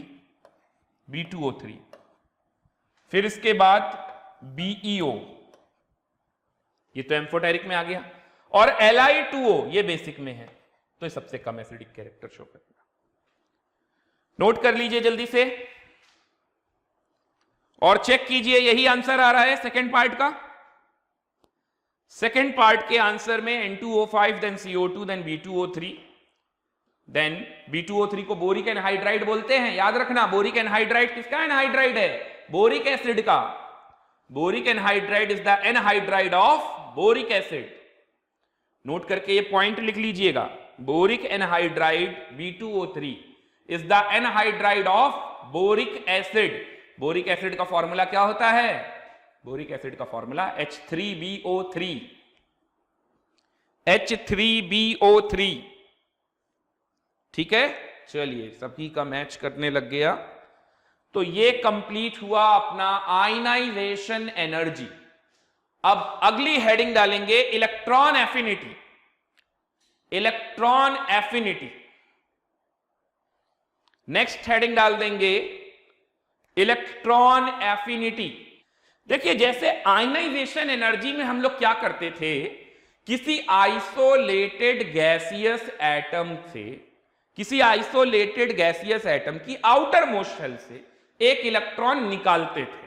फिर इसके बाद BeO, ये तो एम्फोटेरिक में आ गया। और Li2O, ये बेसिक में है, तो ये सबसे कम एसिडिक कैरेक्टर शो करेगा। नोट कर लीजिए जल्दी से और चेक कीजिए, यही आंसर आ रहा है सेकंड पार्ट का। सेकंड पार्ट के आंसर में N2O5, then CO2, then B2O3, then B2O3 को बोरिक एनहाइड्राइड बोलते हैं। याद रखना, बोरिक एनहाइड्राइड किसका एनहाइड्राइड है? बोरिक एसिड का। Boric anhydride is the anhydride of boric acid. Note करके ये पॉइंट लिख लीजिएगा, boric anhydride B2O3 is the anhydride of boric acid. Boric acid का फॉर्मूला क्या होता है? बोरिक एसिड का फॉर्मूला H3BO3, H3BO3। ठीक है, चलिए सभी का मैच करने लग गया। तो ये कंप्लीट हुआ अपना आयनाइजेशन एनर्जी। अब अगली हेडिंग डालेंगे electron affinity. Electron affinity, next heading डाल देंगे इलेक्ट्रॉन एफिनिटी। देखिए, जैसे आयनाइजेशन एनर्जी में हम लोग क्या करते थे, किसी आइसोलेटेड गैसियस एटम से, किसी आइसोलेटेड गैसियस एटम की आउटर मोस्ट शेल से एक इलेक्ट्रॉन निकालते थे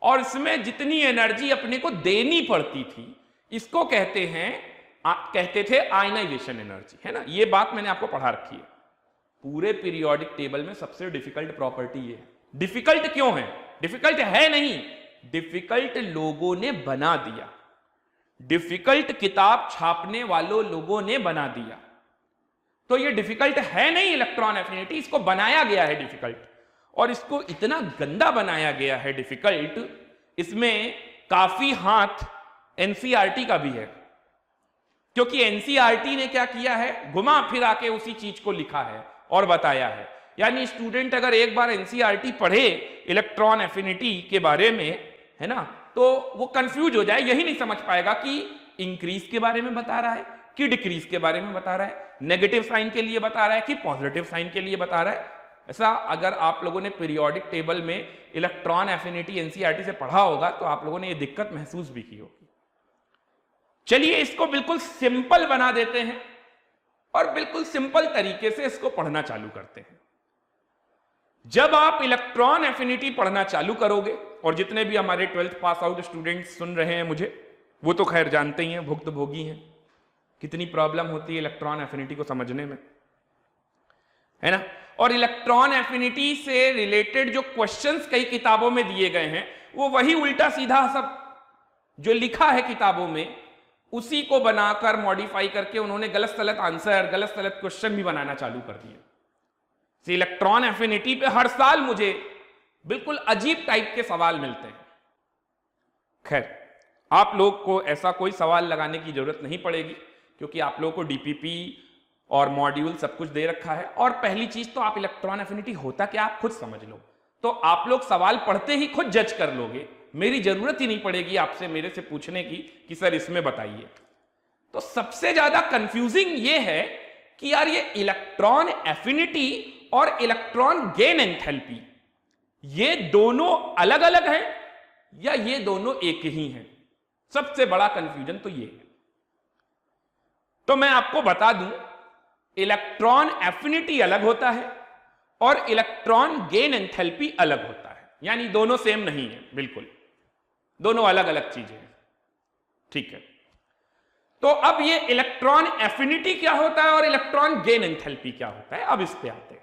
और इसमें जितनी एनर्जी अपने को देनी पड़ती थी, इसको कहते थे आयनाइजेशन एनर्जी, है ना। ये बात मैंने आपको पढ़ा रखी है। पूरे पीरियोडिक टेबल में सबसे डिफिकल्ट प्रॉपर्टी ये है। डिफिकल्ट क्यों है? डिफिकल्ट है नहीं, डिफिकल्ट लोगों ने बना दिया। डिफिकल्ट किताब छापने वालों लोगों ने बना दिया। तो ये डिफिकल्ट है नहीं इलेक्ट्रॉन एफिनिटी, इसको बनाया गया है डिफिकल्ट। और इसको इतना गंदा बनाया गया है डिफिकल्ट, इसमें काफी हाथ एनसीईआरटी का भी है। क्योंकि एनसीईआरटी ने क्या किया है, घुमा फिरा के उसी चीज को लिखा है और बताया है। यानी स्टूडेंट अगर एक बार एनसीईआरटी पढ़े इलेक्ट्रॉन एफिनिटी के बारे में, है ना, तो वो कंफ्यूज हो जाए, यही नहीं समझ पाएगा कि इंक्रीज के बारे में बता रहा है कि डिक्रीज के बारे में बता रहा है, नेगेटिव साइन के लिए बता रहा है कि पॉजिटिव साइन के लिए बता रहा है। ऐसा अगर आप लोगों ने पीरियोडिक टेबल में इलेक्ट्रॉन एफिनिटी एनसीईआरटी से पढ़ा होगा तो आप लोगों ने ये दिक्कत महसूस भी की होगी। चलिए इसको बिल्कुल सिंपल बना देते हैं और बिल्कुल सिंपल तरीके से इसको पढ़ना चालू करते हैं। जब आप इलेक्ट्रॉन एफिनिटी पढ़ना चालू करोगे, और जितने भी हमारे 12th पास आउट स्टूडेंट्स सुन रहे हैं मुझे, वो तो खैर जानते ही हैं, भुक्तभोगी हैं, कितनी प्रॉब्लम होती है इलेक्ट्रॉन एफिनिटी को समझने में, है ना। और इलेक्ट्रॉन एफिनिटी से रिलेटेड जो क्वेश्चंस कई किताबों में दिए गए हैं, वो वही उल्टा सीधा सब जो लिखा है किताबों में, उसी को बनाकर मॉडिफाई करके उन्होंने गलत सलत आंसर, गलत सलत क्वेश्चन भी बनाना चालू कर दिए। इलेक्ट्रॉन एफिनिटी पे हर साल मुझे बिल्कुल अजीब टाइप के सवाल मिलते हैं। खैर, आप लोग को ऐसा कोई सवाल लगाने की जरूरत नहीं पड़ेगी, क्योंकि आप लोगों को डीपीपी और मॉड्यूल सब कुछ दे रखा है। और पहली चीज तो आप इलेक्ट्रॉन एफिनिटी होता क्या आप खुद समझ लो, तो आप लोग सवाल पढ़ते ही खुद जज कर लोगे। मेरी जरूरत ही नहीं पड़ेगी आपसे, मेरे से पूछने की कि सर इसमें बताइए। तो सबसे ज्यादा कंफ्यूजिंग ये है कि यार ये इलेक्ट्रॉन एफिनिटी और इलेक्ट्रॉन गेन एंथैल्पी, ये दोनों अलग अलग हैं या ये दोनों एक ही हैं? सबसे बड़ा कंफ्यूजन तो ये है। तो मैं आपको बता दूं, इलेक्ट्रॉन एफिनिटी अलग होता है और इलेक्ट्रॉन गेन एंथैल्पी अलग होता है। यानी दोनों सेम नहीं है, बिल्कुल दोनों अलग अलग चीजें हैं। ठीक है, तो अब ये इलेक्ट्रॉन एफिनिटी क्या होता है और इलेक्ट्रॉन गेन एंथैल्पी क्या होता है, अब इस पे आते हैं।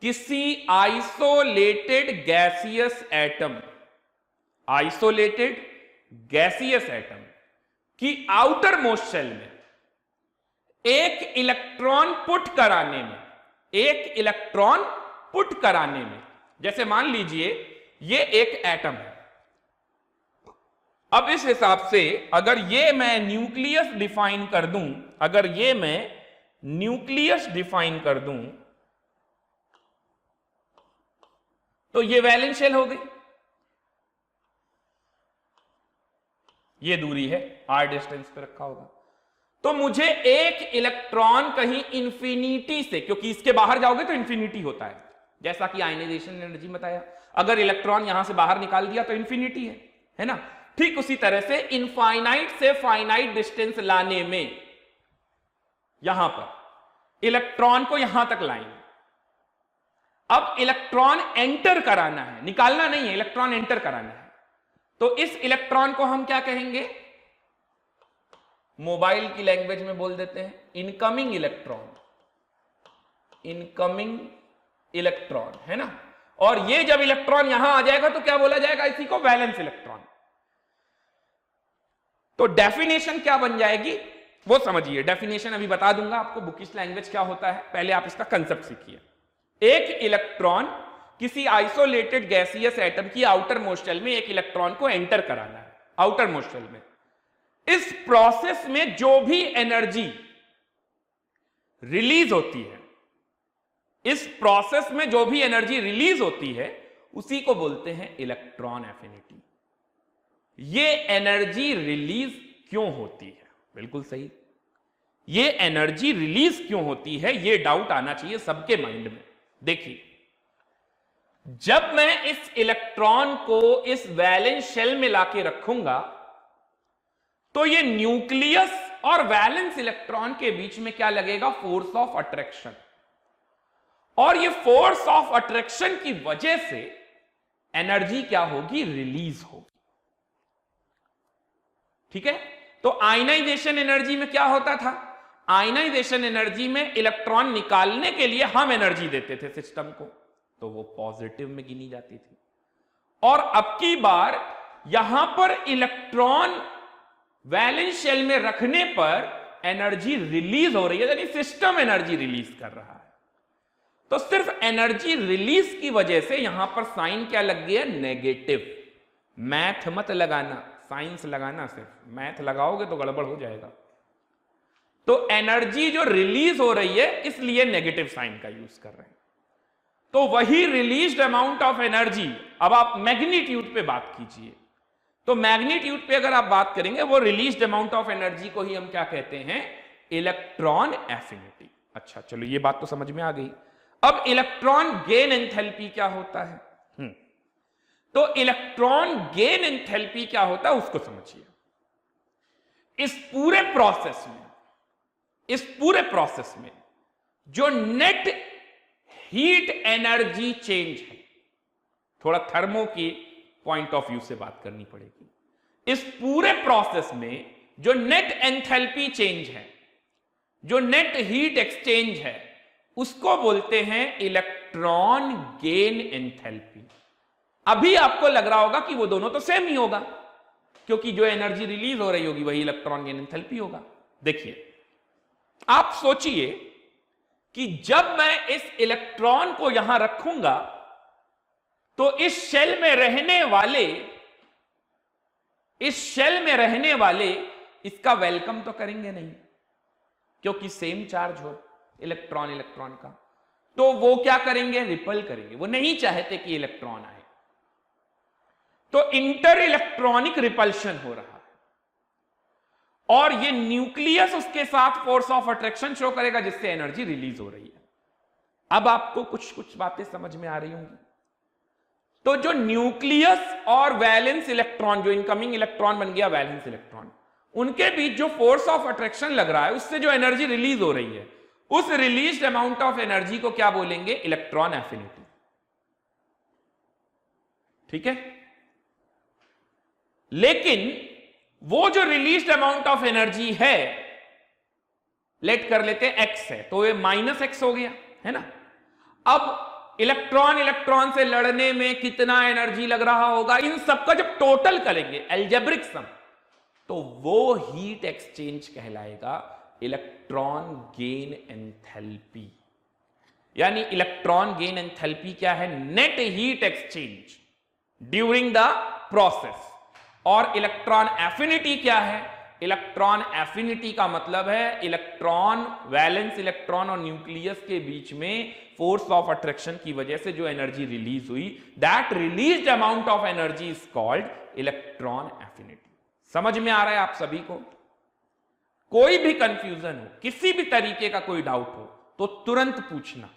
किसी isolated gaseous atom, isolated gaseous atom की आउटर मोस्ट शेल में एक इलेक्ट्रॉन पुट कराने में, एक इलेक्ट्रॉन पुट कराने में, जैसे मान लीजिए ये एक एटम है। अब इस हिसाब से अगर ये मैं न्यूक्लियस डिफाइन कर दूं, अगर ये मैं न्यूक्लियस डिफाइन कर दूं तो ये वैलेंस शेल हो गई, ये दूरी है, r डिस्टेंस पे रखा होगा। तो मुझे एक इलेक्ट्रॉन कहीं इंफिनिटी से, क्योंकि इसके बाहर जाओगे तो इंफिनिटी होता है, जैसा कि आयनाइजेशन एनर्जी बताया, अगर इलेक्ट्रॉन यहां से बाहर निकाल दिया तो इंफिनिटी है ना। ठीक उसी तरह से इनफाइनाइट से फाइनाइट डिस्टेंस लाने में, यहां पर इलेक्ट्रॉन को यहां तक लाएंगे। अब इलेक्ट्रॉन एंटर कराना है, निकालना नहीं है, इलेक्ट्रॉन एंटर कराना है। तो इस इलेक्ट्रॉन को हम क्या कहेंगे, मोबाइल की लैंग्वेज में बोल देते हैं इनकमिंग इलेक्ट्रॉन, इनकमिंग इलेक्ट्रॉन, है ना। और ये जब इलेक्ट्रॉन यहां आ जाएगा तो क्या बोला जाएगा, इसी को वैलेंस इलेक्ट्रॉन। तो डेफिनेशन क्या बन जाएगी वो समझिए, डेफिनेशन अभी बता दूंगा आपको, बुकिश लैंग्वेज क्या होता है, पहले आप इसका कंसेप्ट सीखिए। एक इलेक्ट्रॉन किसी आइसोलेटेड गैसियस एटम की आउटर मोस्ट शेल में एक इलेक्ट्रॉन को एंटर कराना है, आउटर मोस्ट शेल में। इस प्रोसेस में जो भी एनर्जी रिलीज होती है, इस प्रोसेस में जो भी एनर्जी रिलीज होती है उसी को बोलते हैं इलेक्ट्रॉन एफिनिटी। ये एनर्जी रिलीज क्यों होती है, बिल्कुल सही, ये एनर्जी रिलीज क्यों होती है, ये डाउट आना चाहिए सबके माइंड में। देखिए, जब मैं इस इलेक्ट्रॉन को इस वैलेंस शेल में लाके रखूंगा तो ये न्यूक्लियस और वैलेंस इलेक्ट्रॉन के बीच में क्या लगेगा, फोर्स ऑफ अट्रैक्शन। और ये फोर्स ऑफ अट्रैक्शन की वजह से एनर्जी क्या होगी, रिलीज होगी। ठीक है। तो आयनाइजेशन एनर्जी में क्या होता था, आयनाइजेशन एनर्जी में इलेक्ट्रॉन निकालने के लिए हम एनर्जी देते थे सिस्टम को, तो वो पॉजिटिव में गिनी जाती थी। और अब की बार यहां पर इलेक्ट्रॉन वैलेंस शेल में रखने पर एनर्जी रिलीज हो रही है, यानी सिस्टम एनर्जी रिलीज कर रहा है। तो सिर्फ एनर्जी रिलीज की वजह से यहां पर साइन क्या लग गया, नेगेटिव। मैथ मत लगाना, साइंस लगाना, सिर्फ मैथ लगाओगे तो गड़बड़ हो जाएगा। तो एनर्जी जो रिलीज हो रही है इसलिए नेगेटिव साइन का यूज कर रहे हैं। तो वही रिलीज्ड अमाउंट ऑफ एनर्जी, अब आप मैग्नीट्यूड पे बात कीजिए, तो मैग्नीट्यूड पे अगर आप बात करेंगे वो रिलीज्ड अमाउंट ऑफ एनर्जी को ही हम क्या कहते हैं, इलेक्ट्रॉन एफिनिटी। अच्छा चलो, ये बात तो समझ में आ गई। अब इलेक्ट्रॉन गेन एंथैल्पी क्या होता है, तो इलेक्ट्रॉन गेन एंथैल्पी क्या होता है उसको समझिए। इस पूरे प्रोसेस में जो नेट हीट एनर्जी चेंज है, थोड़ा थर्मो की पॉइंट ऑफ व्यू से बात करनी पड़ेगी। इस पूरे प्रोसेस में जो नेट एंथैल्पी चेंज है, जो नेट हीट एक्सचेंज है, उसको बोलते हैं इलेक्ट्रॉन गेन एंथैल्पी। अभी आपको लग रहा होगा कि वो दोनों तो सेम ही होगा, क्योंकि जो एनर्जी रिलीज हो रही होगी वही इलेक्ट्रॉन गेन एंथैल्पी होगा। देखिए, आप सोचिए कि जब मैं इस इलेक्ट्रॉन को यहां रखूंगा तो इस शेल में रहने वाले इसका वेलकम तो करेंगे नहीं, क्योंकि सेम चार्ज हो इलेक्ट्रॉन का, तो वो क्या करेंगे, रिपल करेंगे। वो नहीं चाहते कि इलेक्ट्रॉन आए, तो इंटर इलेक्ट्रॉनिक रिपल्शन हो रहा है। और ये न्यूक्लियस उसके साथ फोर्स ऑफ अट्रैक्शन शो करेगा, जिससे एनर्जी रिलीज हो रही है। अब आपको कुछ बातें समझ में आ रही होंगी। तो जो न्यूक्लियस और वैलेंस इलेक्ट्रॉन, जो इनकमिंग इलेक्ट्रॉन बन गया वैलेंस इलेक्ट्रॉन, उनके बीच जो फोर्स ऑफ अट्रैक्शन लग रहा है, उससे जो एनर्जी रिलीज हो रही है, उस रिलीज्ड अमाउंट ऑफ एनर्जी को क्या बोलेंगे, इलेक्ट्रॉन एफिनिटी। ठीक है। लेकिन वो जो रिलीज्ड अमाउंट ऑफ एनर्जी है, लेट कर लेते हैं x है, तो ये -x हो गया, है ना। अब इलेक्ट्रॉन इलेक्ट्रॉन से लड़ने में कितना एनर्जी लग रहा होगा, इन सबका जब टोटल करेंगे एल्जेब्रिक सम, तो वो हीट एक्सचेंज कहलाएगा इलेक्ट्रॉन गेन एंथैल्पी। यानी इलेक्ट्रॉन गेन एंथैल्पी क्या है? Net heat exchange during the process. और इलेक्ट्रॉन एफिनिटी क्या है? इलेक्ट्रॉन एफिनिटी का मतलब है इलेक्ट्रॉन, वैलेंस इलेक्ट्रॉन और न्यूक्लियस के बीच में फोर्स ऑफ अट्रैक्शन की वजह से जो एनर्जी रिलीज हुई, that released amount of energy is called electron affinity. समझ में आ रहा है आप सभी को? कोई भी कंफ्यूजन हो, किसी भी तरीके का कोई डाउट हो तो तुरंत पूछना।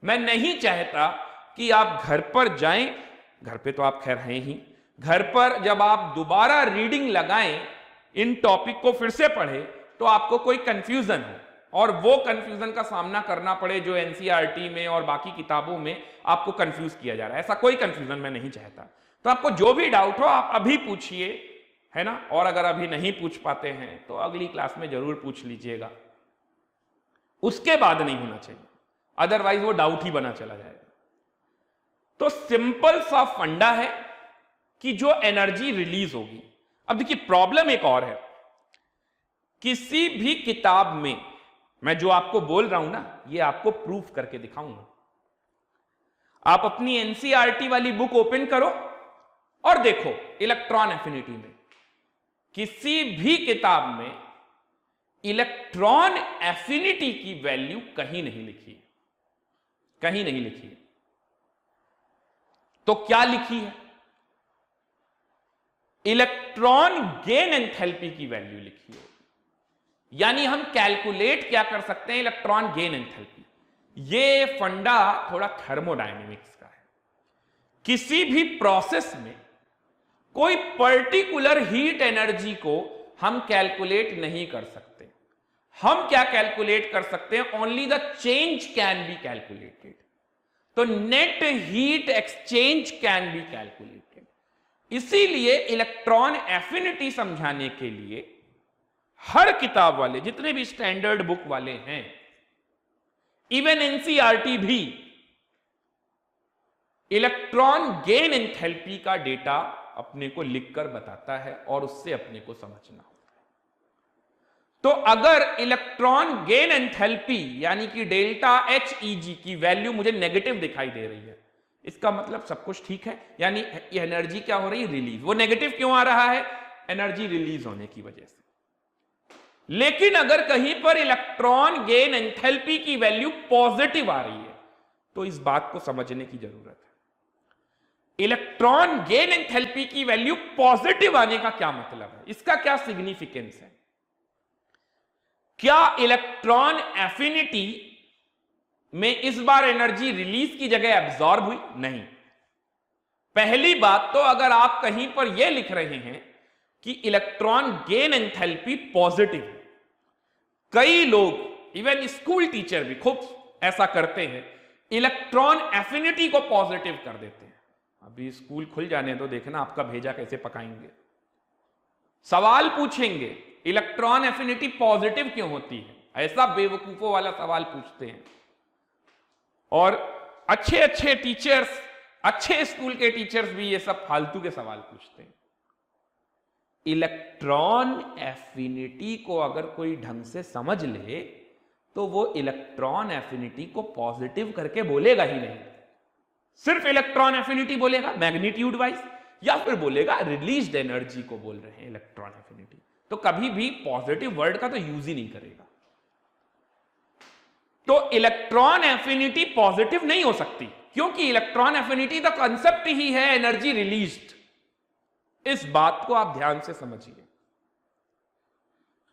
मैं नहीं चाहता कि आप घर पर जाएं, घर पे तो आप खैर हैं ही, घर पर जब आप दोबारा रीडिंग लगाएं, इन टॉपिक को फिर से पढ़ें, तो आपको कोई कंफ्यूजन हो और वो कंफ्यूजन का सामना करना पड़े जो एनसीईआरटी में और बाकी किताबों में आपको कंफ्यूज किया जा रहा है। ऐसा कोई कंफ्यूजन मैं नहीं चाहता। तो आपको जो भी डाउट हो आप अभी पूछिए, है ना। और अगर अभी नहीं पूछ पाते हैं तो अगली क्लास में जरूर पूछ लीजिएगा, उसके बाद नहीं होना चाहिए, अदरवाइज वो डाउट ही बना चला जाएगा। तो सिंपल सा फंडा है कि जो एनर्जी रिलीज होगी। अब देखिए प्रॉब्लम एक और है, किसी भी किताब में मैं जो आपको बोल रहा हूं ना, ये आपको प्रूफ करके दिखाऊंगा। आप अपनी एनसीईआरटी वाली बुक ओपन करो और देखो, इलेक्ट्रॉन एफिनिटी में किसी भी किताब में इलेक्ट्रॉन एफिनिटी की वैल्यू कहीं नहीं लिखी है, कहीं नहीं लिखी है। तो क्या लिखी है? इलेक्ट्रॉन गेन एंथैल्पी की वैल्यू लिखी है। यानी हम कैलकुलेट क्या कर सकते हैं? Electron gain enthalpy. ये फंडा थोड़ा थर्मोडायनेमिक्स का है। किसी भी प्रोसेस में कोई पर्टिकुलर हीट एनर्जी को हम कैलकुलेट नहीं कर सकते। हम क्या कैलकुलेट कर सकते हैं? Only the change can be calculated. तो net heat exchange can be calculated. इसीलिए इलेक्ट्रॉन एफिनिटी समझाने के लिए हर किताब वाले, जितने भी स्टैंडर्ड बुक वाले हैं, इवन एनसीईआरटी भी इलेक्ट्रॉन गेन एंथैल्पी का डेटा अपने को लिखकर बताता है और उससे अपने को समझना होता है। तो अगर इलेक्ट्रॉन गेन एंथैल्पी यानी कि डेल्टा एच ईजी की वैल्यू मुझे नेगेटिव दिखाई दे रही है, इसका मतलब सब कुछ ठीक है, यानी एनर्जी क्या हो रही है? रिलीज। वो नेगेटिव क्यों आ रहा है? एनर्जी रिलीज होने की वजह से। लेकिन अगर कहीं पर इलेक्ट्रॉन गेन एंथैल्पी की वैल्यू पॉजिटिव आ रही है, तो इस बात को समझने की जरूरत है। इलेक्ट्रॉन गेन एंथैल्पी की वैल्यू पॉजिटिव आने का क्या मतलब है? इसका क्या सिग्निफिकेंस है? क्या इलेक्ट्रॉन एफिनिटी में इस बार एनर्जी रिलीज की जगह एब्जॉर्ब हुई? नहीं। पहली बात तो अगर आप कहीं पर यह लिख रहे हैं कि इलेक्ट्रॉन गेन एंथैल्पी पॉजिटिव है, कई लोग इवन स्कूल टीचर भी खूब ऐसा करते हैं, इलेक्ट्रॉन एफिनिटी को पॉजिटिव कर देते हैं। अभी स्कूल खुल जाने तो देखना आपका भेजा कैसे पकाएंगे। सवाल पूछेंगे इलेक्ट्रॉन एफिनिटी पॉजिटिव क्यों होती है, ऐसा बेवकूफों वाला सवाल पूछते हैं। और अच्छे अच्छे टीचर्स, अच्छे स्कूल के टीचर्स भी ये सब फालतू के सवाल पूछते हैं। इलेक्ट्रॉन एफिनिटी को अगर कोई ढंग से समझ ले तो वो इलेक्ट्रॉन एफिनिटी को पॉजिटिव करके बोलेगा ही नहीं। सिर्फ इलेक्ट्रॉन एफिनिटी बोलेगा मैग्नीट्यूड वाइज, या फिर बोलेगा रिलीज्ड एनर्जी को बोल रहे हैं इलेक्ट्रॉन एफिनिटी। तो कभी भी पॉजिटिव वर्ड का तो यूज ही नहीं करेगा। तो इलेक्ट्रॉन एफिनिटी पॉजिटिव नहीं हो सकती, क्योंकि इलेक्ट्रॉन एफिनिटी द कंसेप्ट ही है एनर्जी रिलीज्ड। इस बात को आप ध्यान से समझिए।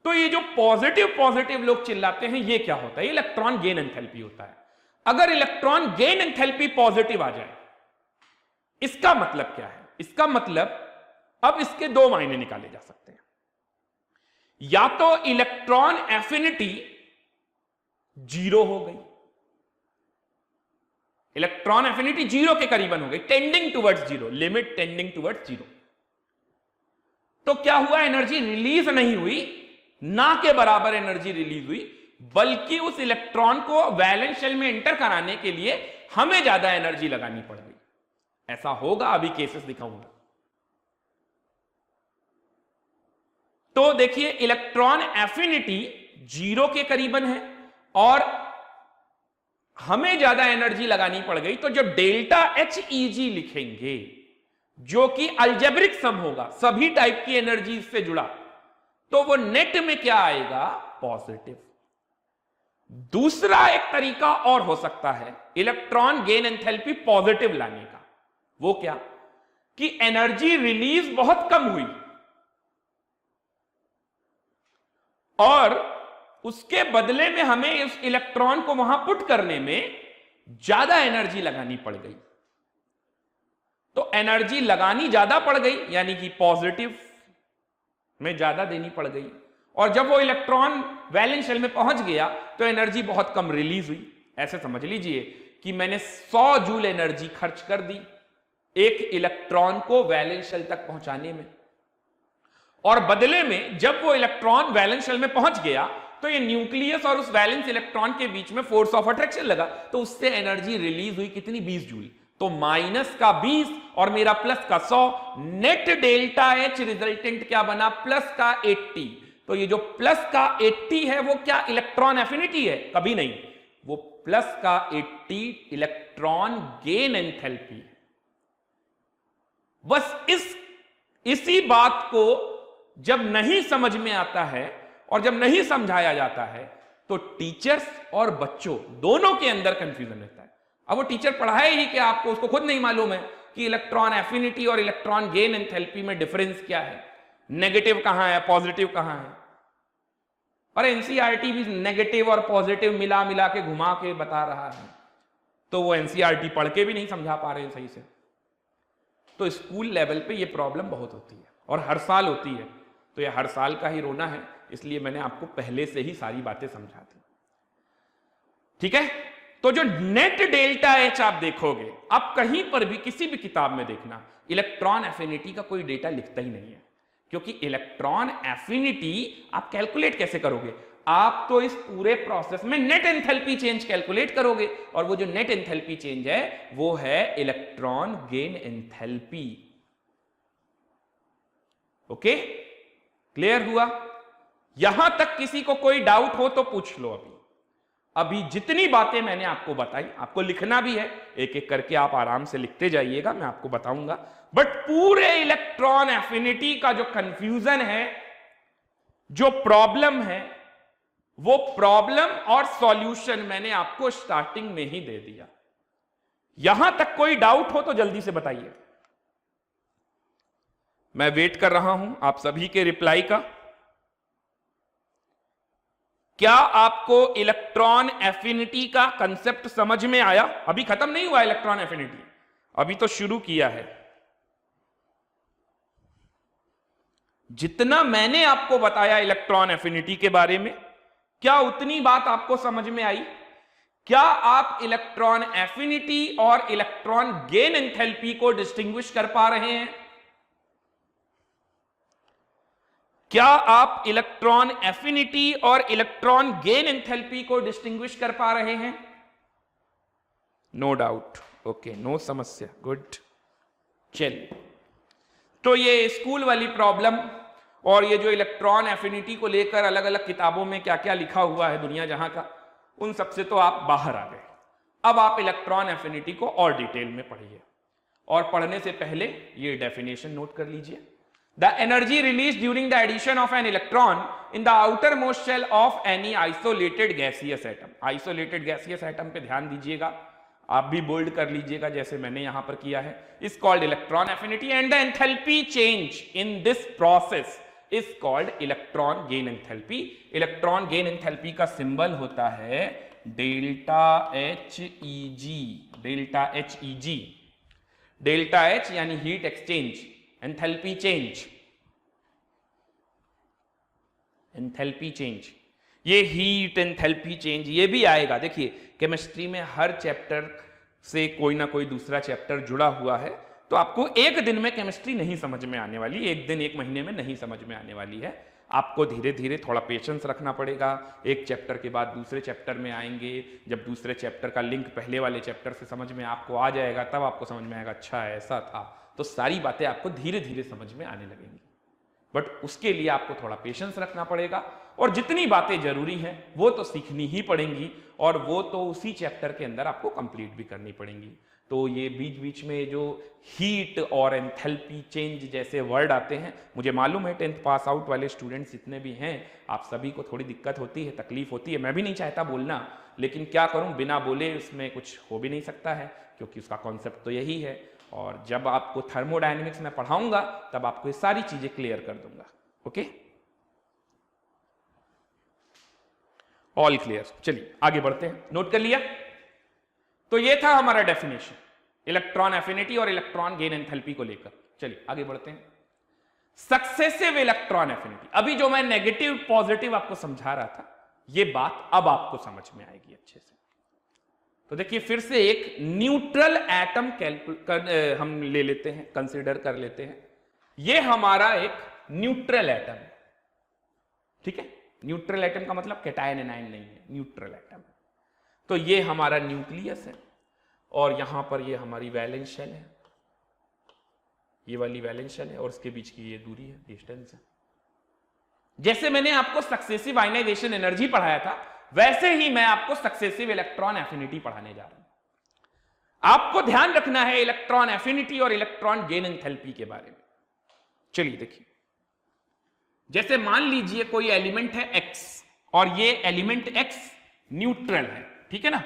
तो ये जो पॉजिटिव पॉजिटिव लोग चिल्लाते हैं, ये क्या होता है? इलेक्ट्रॉन गेन एंथैल्पी होता है। अगर इलेक्ट्रॉन गेन एंथैल्पी पॉजिटिव आ जाए, इसका मतलब क्या है? इसका मतलब, अब इसके दो मायने निकाले जा सकते हैं। या तो इलेक्ट्रॉन एफिनिटी जीरो हो गई, इलेक्ट्रॉन एफिनिटी जीरो के करीबन हो गई, tending towards zero, limit tending towards zero. तो क्या हुआ? एनर्जी रिलीज नहीं हुई, ना के बराबर एनर्जी रिलीज हुई, बल्कि उस इलेक्ट्रॉन को वैलेंस शेल में एंटर कराने के लिए हमें ज्यादा एनर्जी लगानी पड़ गई। ऐसा होगा, अभी केसेस दिखाऊंगा। तो देखिए इलेक्ट्रॉन एफिनिटी 0 के करीबन है और हमें ज्यादा एनर्जी लगानी पड़ गई, तो जब डेल्टा HEG लिखेंगे जो कि अलजेब्रिक सम होगा सभी टाइप की एनर्जी से जुड़ा, तो वो नेट में क्या आएगा? पॉजिटिव। दूसरा एक तरीका और हो सकता है इलेक्ट्रॉन गेन एंथैल्पी पॉजिटिव लाने का। वो क्या? कि एनर्जी रिलीज बहुत कम हुई और उसके बदले में हमें उस इलेक्ट्रॉन को वहां पुट करने में ज्यादा एनर्जी लगानी पड़ गई। तो एनर्जी लगानी ज्यादा पड़ गई यानी कि पॉजिटिव में ज्यादा देनी पड़ गई, और जब वो इलेक्ट्रॉन वैलेंस शेल में पहुंच गया तो एनर्जी बहुत कम रिलीज हुई। ऐसे समझ लीजिए कि मैंने 100 जूल एनर्जी खर्च कर दी एक इलेक्ट्रॉन को वैलेंस शेल तक पहुंचाने में, और बदले में जब वो इलेक्ट्रॉन वैलेंस शेल में पहुंच गया तो ये न्यूक्लियस और उस वैलेंस इलेक्ट्रॉन के बीच में फोर्स ऑफ अट्रैक्शन लगा, तो उससे एनर्जी रिलीज हुई कितनी? 20 जूल। तो माइनस का 20 और मेरा प्लस का 100, नेट डेल्टा H रिजल्टेंट क्या बना? प्लस का 80। तो ये जो प्लस का 80 है वो क्या इलेक्ट्रॉन एफिनिटी है? कभी नहीं, वो प्लस का 80 इलेक्ट्रॉन गेन एंथैल्पी। बस इसी बात को जब नहीं समझ में आता है और जब नहीं समझाया जाता है तो टीचर्स और बच्चों दोनों के अंदर कंफ्यूजन रहता है। अब वो टीचर पढ़ाए ही कि आपको उसको खुद नहीं मालूम है कि इलेक्ट्रॉन एफिनिटी और इलेक्ट्रॉन गेन एंथैल्पी में डिफरेंस क्या है, नेगेटिव कहां है, पॉजिटिव कहां है। और एनसीईआरटी भी नेगेटिव और पॉजिटिव मिला मिला के घुमा के बता रहा है, तो वो एनसीईआरटी पढ़ के भी नहीं समझा पा रहे हैं सही से। तो स्कूल लेवल पे ये प्रॉब्लम बहुत होती है और हर साल होती है, तो ये हर साल का ही रोना है, इसलिए मैंने आपको पहले से ही सारी बातें समझा दी। ठीक है, तो जो नेट डेल्टा H आप देखोगे, आप कहीं पर भी किसी भी किताब में देखना, इलेक्ट्रॉन एफिनिटी का कोई डेटा लिखता ही नहीं है, क्योंकि इलेक्ट्रॉन एफिनिटी आप कैलकुलेट कैसे करोगे? आप तो इस पूरे प्रोसेस में नेट एंथैल्पी चेंज कैलकुलेट करोगे, और वो जो नेट एंथैल्पी चेंज है वो है electron gain enthalpy. Okay, clear हुआ? यहां तक किसी को कोई डाउट हो तो पूछ लो। अभी जितनी बातें मैंने आपको बताई, आपको लिखना भी है, एक एक करके आप आराम से लिखते जाइएगा, मैं आपको बताऊंगा। बट पूरे इलेक्ट्रॉन एफिनिटी का जो कंफ्यूजन है, जो प्रॉब्लम है, वो प्रॉब्लम और सॉल्यूशन मैंने आपको स्टार्टिंग में ही दे दिया। यहां तक कोई डाउट हो तो जल्दी से बताइए, मैं वेट कर रहा हूं आप सभी के रिप्लाई का। क्या आपको इलेक्ट्रॉन एफिनिटी का कंसेप्ट समझ में आया? अभी खत्म नहीं हुआ इलेक्ट्रॉन एफिनिटी, अभी तो शुरू किया है। जितना मैंने आपको बताया इलेक्ट्रॉन एफिनिटी के बारे में, क्या उतनी बात आपको समझ में आई? क्या आप इलेक्ट्रॉन एफिनिटी और इलेक्ट्रॉन गेन एंथैल्पी को डिस्टिंग्विश कर पा रहे हैं? क्या आप इलेक्ट्रॉन एफिनिटी और इलेक्ट्रॉन गेन एंथैल्पी को डिस्टिंग्विश कर पा रहे हैं? नो डाउट, ओके, नो समस्या, गुड। चलिए, तो ये स्कूल वाली प्रॉब्लम और ये जो इलेक्ट्रॉन एफिनिटी को लेकर अलग अलग किताबों में क्या क्या लिखा हुआ है दुनिया जहां का, उन सबसे तो आप बाहर आ गए। अब आप इलेक्ट्रॉन एफिनिटी को और डिटेल में पढ़िए, और पढ़ने से पहले ये डेफिनेशन नोट कर लीजिए। The energy released during the addition of an electron in the outermost shell of any isolated gaseous atom. Isolated gaseous atom पे ध्यान दीजिएगा, आप भी बोल्ड कर लीजिएगा जैसे मैंने यहां पर किया है। Is called electron affinity and the enthalpy change in this process is called electron gain enthalpy. Electron gain enthalpy का सिंबल होता है delta HEG, delta HEG, delta H यानी heat exchange, enthalpy change, enthalpy change, ये हीट एंथैल्पी चेंज ये भी आएगा। देखिए केमिस्ट्री में हर चैप्टर से कोई ना कोई दूसरा चैप्टर जुड़ा हुआ है, तो आपको एक दिन में केमिस्ट्री नहीं समझ में आने वाली, एक दिन एक महीने में नहीं समझ में आने वाली है। आपको धीरे धीरे थोड़ा पेशेंस रखना पड़ेगा। एक चैप्टर के बाद दूसरे चैप्टर में आएंगे, जब दूसरे चैप्टर का लिंक पहले वाले चैप्टर से समझ में आपको आ जाएगा, तब आपको समझ में आएगा अच्छा ऐसा था। तो सारी बातें आपको धीरे धीरे समझ में आने लगेंगी, बट उसके लिए आपको थोड़ा पेशेंस रखना पड़ेगा। और जितनी बातें जरूरी हैं वो तो सीखनी ही पड़ेंगी, और वो तो उसी चैप्टर के अंदर आपको कंप्लीट भी करनी पड़ेंगी। तो ये बीच बीच में जो हीट और एंथैल्पी चेंज जैसे वर्ड आते हैं, मुझे मालूम है 10th पास आउट वाले स्टूडेंट्स जितने भी हैं, आप सभी को थोड़ी दिक्कत होती है, तकलीफ होती है। मैं भी नहीं चाहता बोलना, लेकिन क्या करूं, बिना बोले उसमें कुछ हो भी नहीं सकता है, क्योंकि उसका कॉन्सेप्ट तो यही है। और जब आपको थर्मोडायनेमिक्स में पढ़ाऊंगा तब आपको ये सारी चीजें क्लियर कर दूंगा। Okay, all clear. चलिए आगे बढ़ते हैं। नोट कर लिया? तो ये था हमारा डेफिनेशन इलेक्ट्रॉन एफिनिटी और इलेक्ट्रॉन गेन एंथैल्पी को लेकर। चलिए आगे बढ़ते हैं। सक्सेसिव इलेक्ट्रॉन एफिनिटी, अभी जो मैं नेगेटिव पॉजिटिव आपको समझा रहा था, ये बात अब आपको समझ में आएगी अच्छे से। तो देखिए फिर से एक न्यूट्रल एटम हम ले लेते हैं, कंसीडर कर लेते हैं। ये हमारा एक न्यूट्रल एटम है, ठीक है। न्यूट्रल एटम का मतलब कैटायन एनायन नहीं है, न्यूट्रल एटम। तो ये हमारा न्यूक्लियस है, और यहां पर ये हमारी वैलेंस शेल है, ये वाली वैलेंस शेल है, और उसके बीच की ये दूरी है, डिस्टेंस है। जैसे मैंने आपको सक्सेसिव आयनाइजेशन एनर्जी पढ़ाया था, वैसे ही मैं आपको सक्सेसिव इलेक्ट्रॉन एफिनिटी पढ़ाने जा रहा हूं। आपको ध्यान रखना है इलेक्ट्रॉन एफिनिटी और इलेक्ट्रॉन गेन एंथैल्पी के बारे में। चलिए देखिए, जैसे मान लीजिए कोई एलिमेंट है X, और ये एलिमेंट X न्यूट्रल है, ठीक है ना।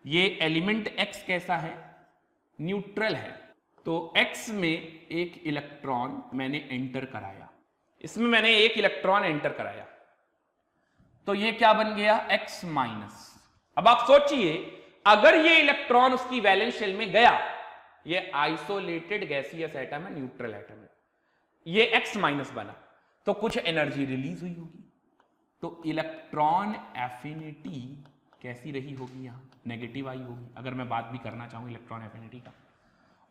ये एलिमेंट X कैसा है? न्यूट्रल है। तो X में एक इलेक्ट्रॉन मैंने एंटर कराया, इसमें मैंने एक इलेक्ट्रॉन एंटर कराया, तो ये क्या बन गया? X minus. अब आप सोचिए, अगर ये इलेक्ट्रॉन उसकी वैलेंस शेल में गया, ये आइसोलेटेड गैसियस एटम है, न्यूट्रल एटम है, ये X माइनस बना, तो कुछ एनर्जी रिलीज हुई होगी। तो इलेक्ट्रॉन एफिनिटी कैसी रही होगी? यहां नेगेटिव आई होगी, अगर मैं बात भी करना चाहूं इलेक्ट्रॉन एफिनिटी का।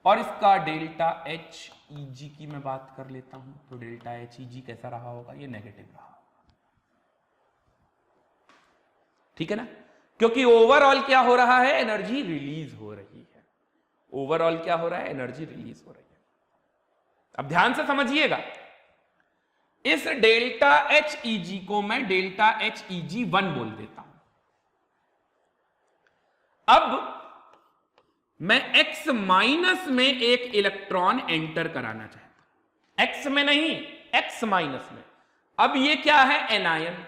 और इसका डेल्टा HEG की मैं बात कर लेता हूं, तो डेल्टा HEG कैसा रहा होगा? ये नेगेटिव रहा, ठीक है ना, क्योंकि ओवरऑल क्या हो रहा है? एनर्जी रिलीज हो रही है। ओवरऑल क्या हो रहा है? एनर्जी रिलीज हो रही है। अब ध्यान से समझिएगा, इस डेल्टा HEG को मैं डेल्टा HEG1 बोल देता हूं। अब मैं X माइनस में एक इलेक्ट्रॉन एंटर कराना चाहता हूं, X में नहीं, X माइनस में। अब ये क्या है? एनायन।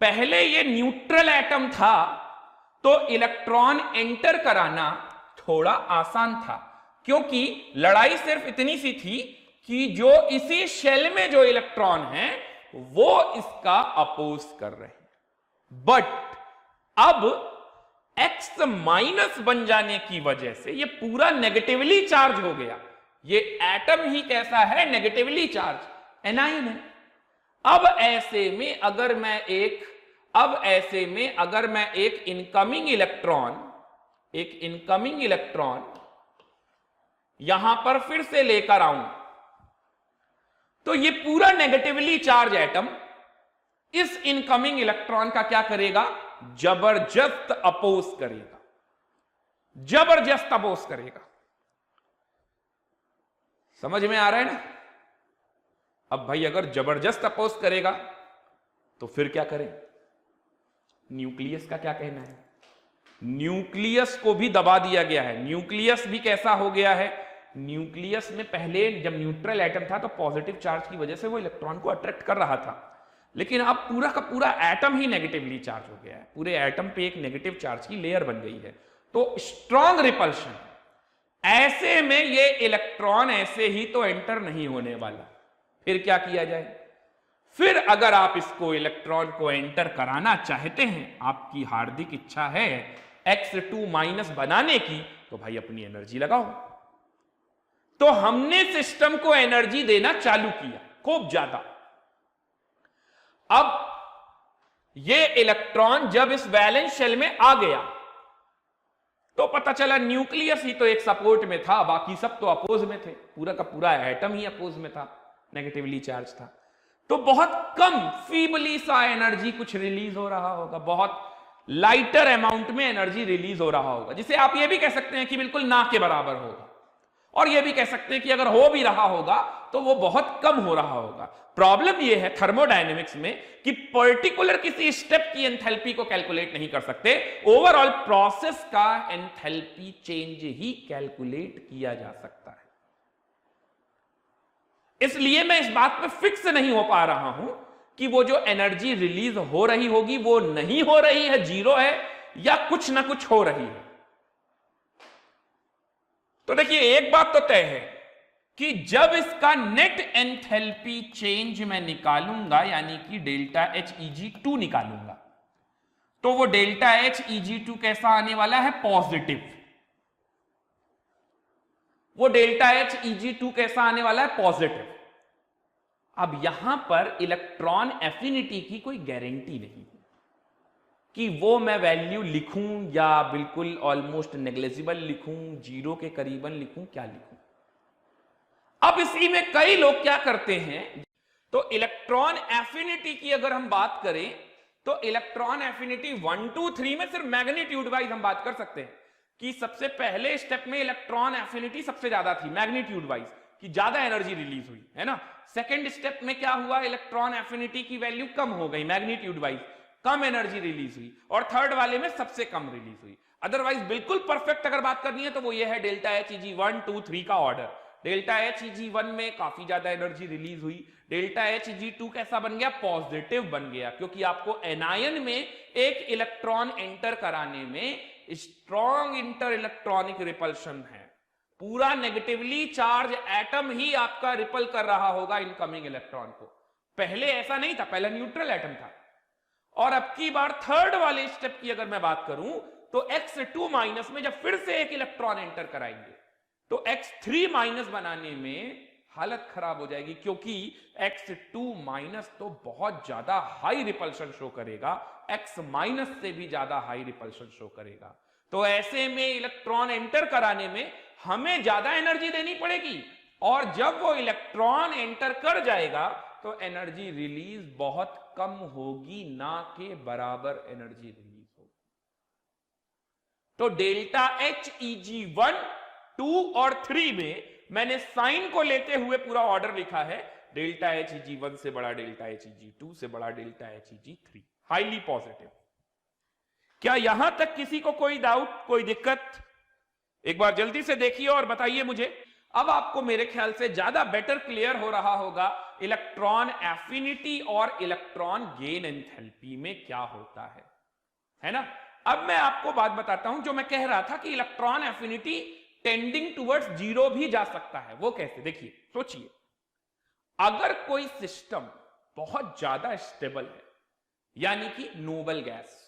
पहले ये न्यूट्रल एटम था, तो इलेक्ट्रॉन एंटर कराना थोड़ा आसान था, क्योंकि लड़ाई सिर्फ इतनी सी थी कि जो इसी शेल में जो इलेक्ट्रॉन है वो इसका अपोज कर रहे हैं। बट अब X माइनस बन जाने की वजह से ये पूरा नेगेटिवली चार्ज हो गया। ये एटम ही कैसा है? नेगेटिवली चार्ज, एनायन है। अब ऐसे में अगर मैं एक इनकमिंग इलेक्ट्रॉन यहां पर फिर से लेकर आऊं, तो ये पूरा नेगेटिवली चार्ज एटम इस इनकमिंग इलेक्ट्रॉन का क्या करेगा? जबरदस्त अपोज करेगा, जबरदस्त अपोज करेगा। समझ में आ रहा है ना? अब भाई अगर जबरदस्त अपोज करेगा तो फिर क्या करें? न्यूक्लियस का क्या कहना है? न्यूक्लियस को भी दबा दिया गया है। न्यूक्लियस भी कैसा हो गया है? न्यूक्लियस में पहले जब न्यूट्रल एटम था तो पॉजिटिव चार्ज की वजह से वो इलेक्ट्रॉन को अट्रैक्ट कर रहा था, लेकिन अब पूरा का पूरा एटम ही नेगेटिवली चार्ज हो गया है। पूरे एटम पे एक नेगेटिव चार्ज की लेयर बन गई है, तो स्ट्रॉन्ग रिपल्शन। ऐसे में ये इलेक्ट्रॉन ऐसे ही तो एंटर नहीं होने वाला। फिर क्या किया जाए? फिर अगर आप इसको इलेक्ट्रॉन को एंटर कराना चाहते हैं, आपकी हार्दिक इच्छा है X2 माइनस बनाने की, तो भाई अपनी एनर्जी लगाओ। तो हमने सिस्टम को एनर्जी देना चालू किया, खूब ज्यादा। अब ये इलेक्ट्रॉन जब इस वैलेंस शेल में आ गया, तो पता चला न्यूक्लियस ही तो एक सपोर्ट में था, बाकी सब तो अपोज में थे। पूरा का पूरा एटम ही अपोज में था, नेगेटिवली चार्ज था। तो बहुत कम फीबली सा एनर्जी कुछ रिलीज हो रहा होगा, बहुत लाइटर अमाउंट में एनर्जी रिलीज हो रहा होगा, जिसे आप ये भी कह सकते हैं कि बिल्कुल ना के बराबर होगा, और ये भी कह सकते हैं कि अगर हो भी रहा होगा तो वो बहुत कम हो रहा होगा। प्रॉब्लम ये है थर्मोडायनेमिक्स में कि पर्टिकुलर किसी स्टेप की एंथैल्पी को कैलकुलेट नहीं कर सकते, ओवरऑल प्रोसेस का एंथैल्पी चेंज ही कैलकुलेट किया जा सकता है। इसलिए मैं इस बात पे फिक्स नहीं हो पा रहा हूं कि वो जो एनर्जी रिलीज हो रही होगी वो नहीं हो रही है, जीरो है, या कुछ ना कुछ हो रही है। तो देखिए एक बात तो तय है कि जब इसका नेट एंथैल्पी चेंज मैं निकालूंगा, यानी कि डेल्टा एच Eg2 निकालूंगा, तो वो डेल्टा एच Eg2 कैसा आने वाला है? पॉजिटिव। वो डेल्टा एच Eg2 कैसा आने वाला है? पॉजिटिव। अब यहां पर इलेक्ट्रॉन एफिनिटी की कोई गारंटी नहीं कि वो मैं वैल्यू लिखूं या बिल्कुल ऑलमोस्ट नेग्लिजिबल लिखूं, जीरो के करीबन लिखूं, क्या लिखूं। अब इसी में कई लोग क्या करते हैं, तो इलेक्ट्रॉन एफिनिटी की अगर हम बात करें तो इलेक्ट्रॉन एफिनिटी 1 2 3 में सिर्फ मैग्नीट्यूड वाइज हम बात कर सकते हैं कि सबसे पहले स्टेप में इलेक्ट्रॉन एफिनिटी सबसे ज्यादा थी मैग्नीट्यूड वाइज, कि ज्यादा एनर्जी रिलीज हुई है ना। सेकेंड स्टेप में क्या हुआ? इलेक्ट्रॉन एफिनिटी की वैल्यू कम हो गई, मैग्नीट्यूड वाइज कम एनर्जी रिलीज हुई, और थर्ड वाले में सबसे कम रिलीज हुई। अदरवाइज बिल्कुल परफेक्ट अगर बात करनी है तो वो ये है डेल्टा एच Eg1 2 3 का ऑर्डर। डेल्टा एच Eg1 में काफी ज्यादा एनर्जी रिलीज हुई, डेल्टा एच Eg2 कैसा बन गया? पॉजिटिव बन गया, क्योंकि आपको एनायन में एक इलेक्ट्रॉन एंटर कराने में स्ट्रॉन्ग इंटर इलेक्ट्रॉनिक रिपल्शन है। पूरा नेगेटिवली चार्ज एटम ही आपका रिपल कर रहा होगा इनकमिंग इलेक्ट्रॉन को। पहले ऐसा नहीं था, पहले न्यूट्रल एटम था। और अब की बार थर्ड वाले स्टेप की अगर मैं बात करूं तो x2 माइनस में जब फिर से एक इलेक्ट्रॉन एंटर कराएंगे तो x3 माइनस बनाने में हालत खराब हो जाएगी, क्योंकि x2 माइनस तो बहुत ज्यादा हाई रिपल्शन शो करेगा, x माइनस से भी ज्यादा हाई रिपल्शन शो करेगा। तो ऐसे में इलेक्ट्रॉन एंटर कराने में हमें ज्यादा एनर्जी देनी पड़ेगी, और जब वो इलेक्ट्रॉन एंटर कर जाएगा तो एनर्जी रिलीज बहुत कम होगी, ना के बराबर एनर्जी रिलीज होगी। तो डेल्टा एच Eg1 2 और 3 में मैंने साइन को लेते हुए पूरा ऑर्डर लिखा है, डेल्टा एच Eg1 से बड़ा डेल्टा एच Eg2 से बड़ा delta H Eg3, highly positive. क्या यहां तक किसी को कोई डाउट, कोई दिक्कत? एक बार जल्दी से देखिए और बताइए मुझे। अब आपको मेरे ख्याल से ज्यादा बेटर क्लियर हो रहा होगा इलेक्ट्रॉन एफिनिटी और इलेक्ट्रॉन गेन एंथैल्पी में क्या होता है ना। अब मैं आपको बात बताता हूं, जो मैं कह रहा था कि electron affinity tending towards zero भी जा सकता है। वो कैसे? देखिए, सोचिए, अगर कोई सिस्टम बहुत ज्यादा स्टेबल है, यानी कि नोबल गैस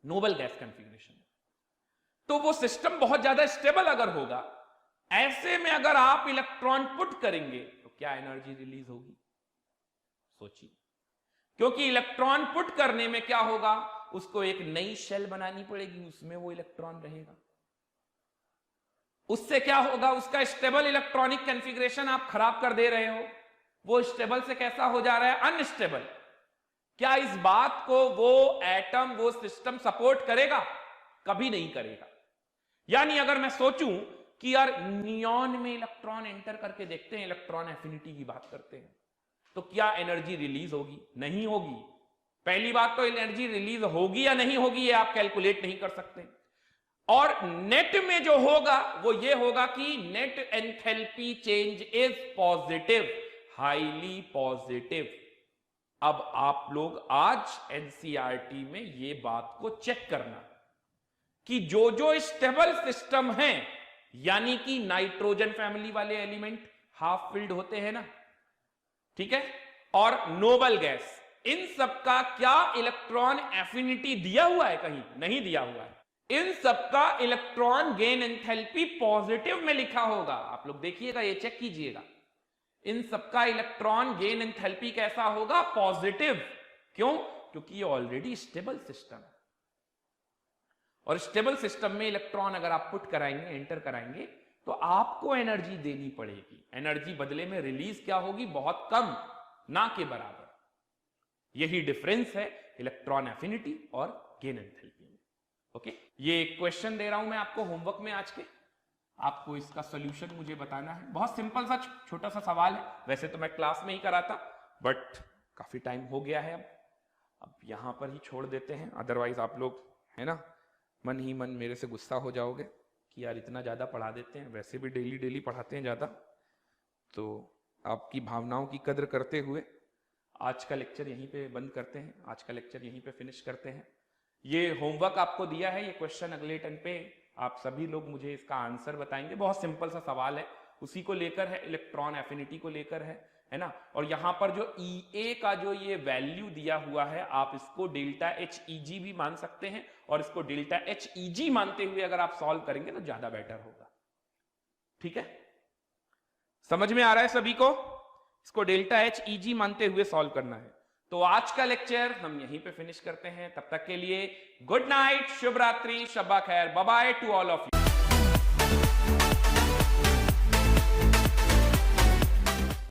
कॉन्फ़िगरेशन, तो वो सिस्टम बहुत ज्यादा स्टेबल अगर होगा, ऐसे में अगर आप इलेक्ट्रॉन पुट करेंगे तो क्या एनर्जी रिलीज होगी? सोचिए, क्योंकि इलेक्ट्रॉन पुट करने में क्या होगा, उसको एक नई शेल बनानी पड़ेगी, उसमें वो इलेक्ट्रॉन रहेगा। उससे क्या होगा? उसका स्टेबल इलेक्ट्रॉनिक कॉन्फ़िगरेशन आप खराब कर दे रहे हो। वो स्टेबल से कैसा हो जा रहा है? अनस्टेबल। क्या इस बात को वो एटम, वो सिस्टम सपोर्ट करेगा? कभी नहीं करेगा। यानी अगर मैं सोचूं कि यार नियॉन में इलेक्ट्रॉन एंटर करके देखते हैं, इलेक्ट्रॉन एफिनिटी की बात करते हैं, तो क्या एनर्जी रिलीज होगी? नहीं होगी। पहली बात तो एनर्जी रिलीज होगी या नहीं होगी ये आप कैलकुलेट नहीं कर सकते। और नेट में जो होगा वो ये होगा कि net enthalpy change is positive, highly positive. अब आप लोग आज एनसीईआरटी में ये बात को चेक करना कि जो जो स्टेबल सिस्टम है, यानी कि नाइट्रोजन फैमिली वाले एलिमेंट हाफ फिल्ड होते हैं ना, ठीक है, और नोबल गैस, इन सबका क्या इलेक्ट्रॉन एफिनिटी दिया हुआ है? कहीं नहीं दिया हुआ है। इन सबका इलेक्ट्रॉन गेन एंथैल्पी पॉजिटिव में लिखा होगा। आप लोग देखिएगा, ये चेक कीजिएगा, इन सबका इलेक्ट्रॉन गेन एंथैल्पी कैसा होगा? पॉजिटिव। क्यों? क्योंकि ये ऑलरेडी स्टेबल सिस्टम है, और स्टेबल सिस्टम में इलेक्ट्रॉन अगर आप पुट कराएंगे, एंटर कराएंगे, तो आपको एनर्जी देनी पड़ेगी। एनर्जी बदले में रिलीज क्या होगी? बहुत कम, ना के बराबर। यही डिफरेंस है इलेक्ट्रॉन एफिनिटी और गेन एंथैल्पी में। ओके, ये क्वेश्चन दे रहा हूं मैं आपको होमवर्क में आज के, आपको इसका सॉल्यूशन मुझे बताना है। बहुत सिंपल सा छोटा सा सवाल है, वैसे तो मैं क्लास में ही कराता बट काफी टाइम हो गया है, अब यहां पर ही छोड़ देते हैं, अदरवाइज आप लोग है ना मन ही मन मेरे से गुस्सा हो जाओगे कि यार इतना ज्यादा पढ़ा देते हैं, वैसे भी डेली डेली पढ़ाते हैं ज्यादा, तो आपकी भावनाओं की कद्र करते हुए आज का लेक्चर यहीं पे बंद करते हैं, आज का लेक्चर यहीं पे फिनिश करते हैं। ये होमवर्क आपको दिया है, ये क्वेश्चन अगले टर्न पे आप सभी लोग मुझे इसका आंसर बताएंगे। बहुत सिंपल सा सवाल है, उसी को लेकर है, इलेक्ट्रॉन एफिनिटी को लेकर है ना। और यहां पर जो EA का जो ये वैल्यू दिया हुआ है, आप इसको डेल्टा HEG भी मान सकते हैं, और इसको डेल्टा HEG मानते हुए अगर आप सॉल्व करेंगे तो ज्यादा बेटर होगा। ठीक है, समझ में आ रहा है सभी को? इसको डेल्टा HEG मानते हुए सॉल्व करना है। तो आज का लेक्चर हम यहीं पे फिनिश करते हैं, तब तक के लिए गुड नाइट, शुभ रात्रि, शब्बा खैर, bye bye to all of you.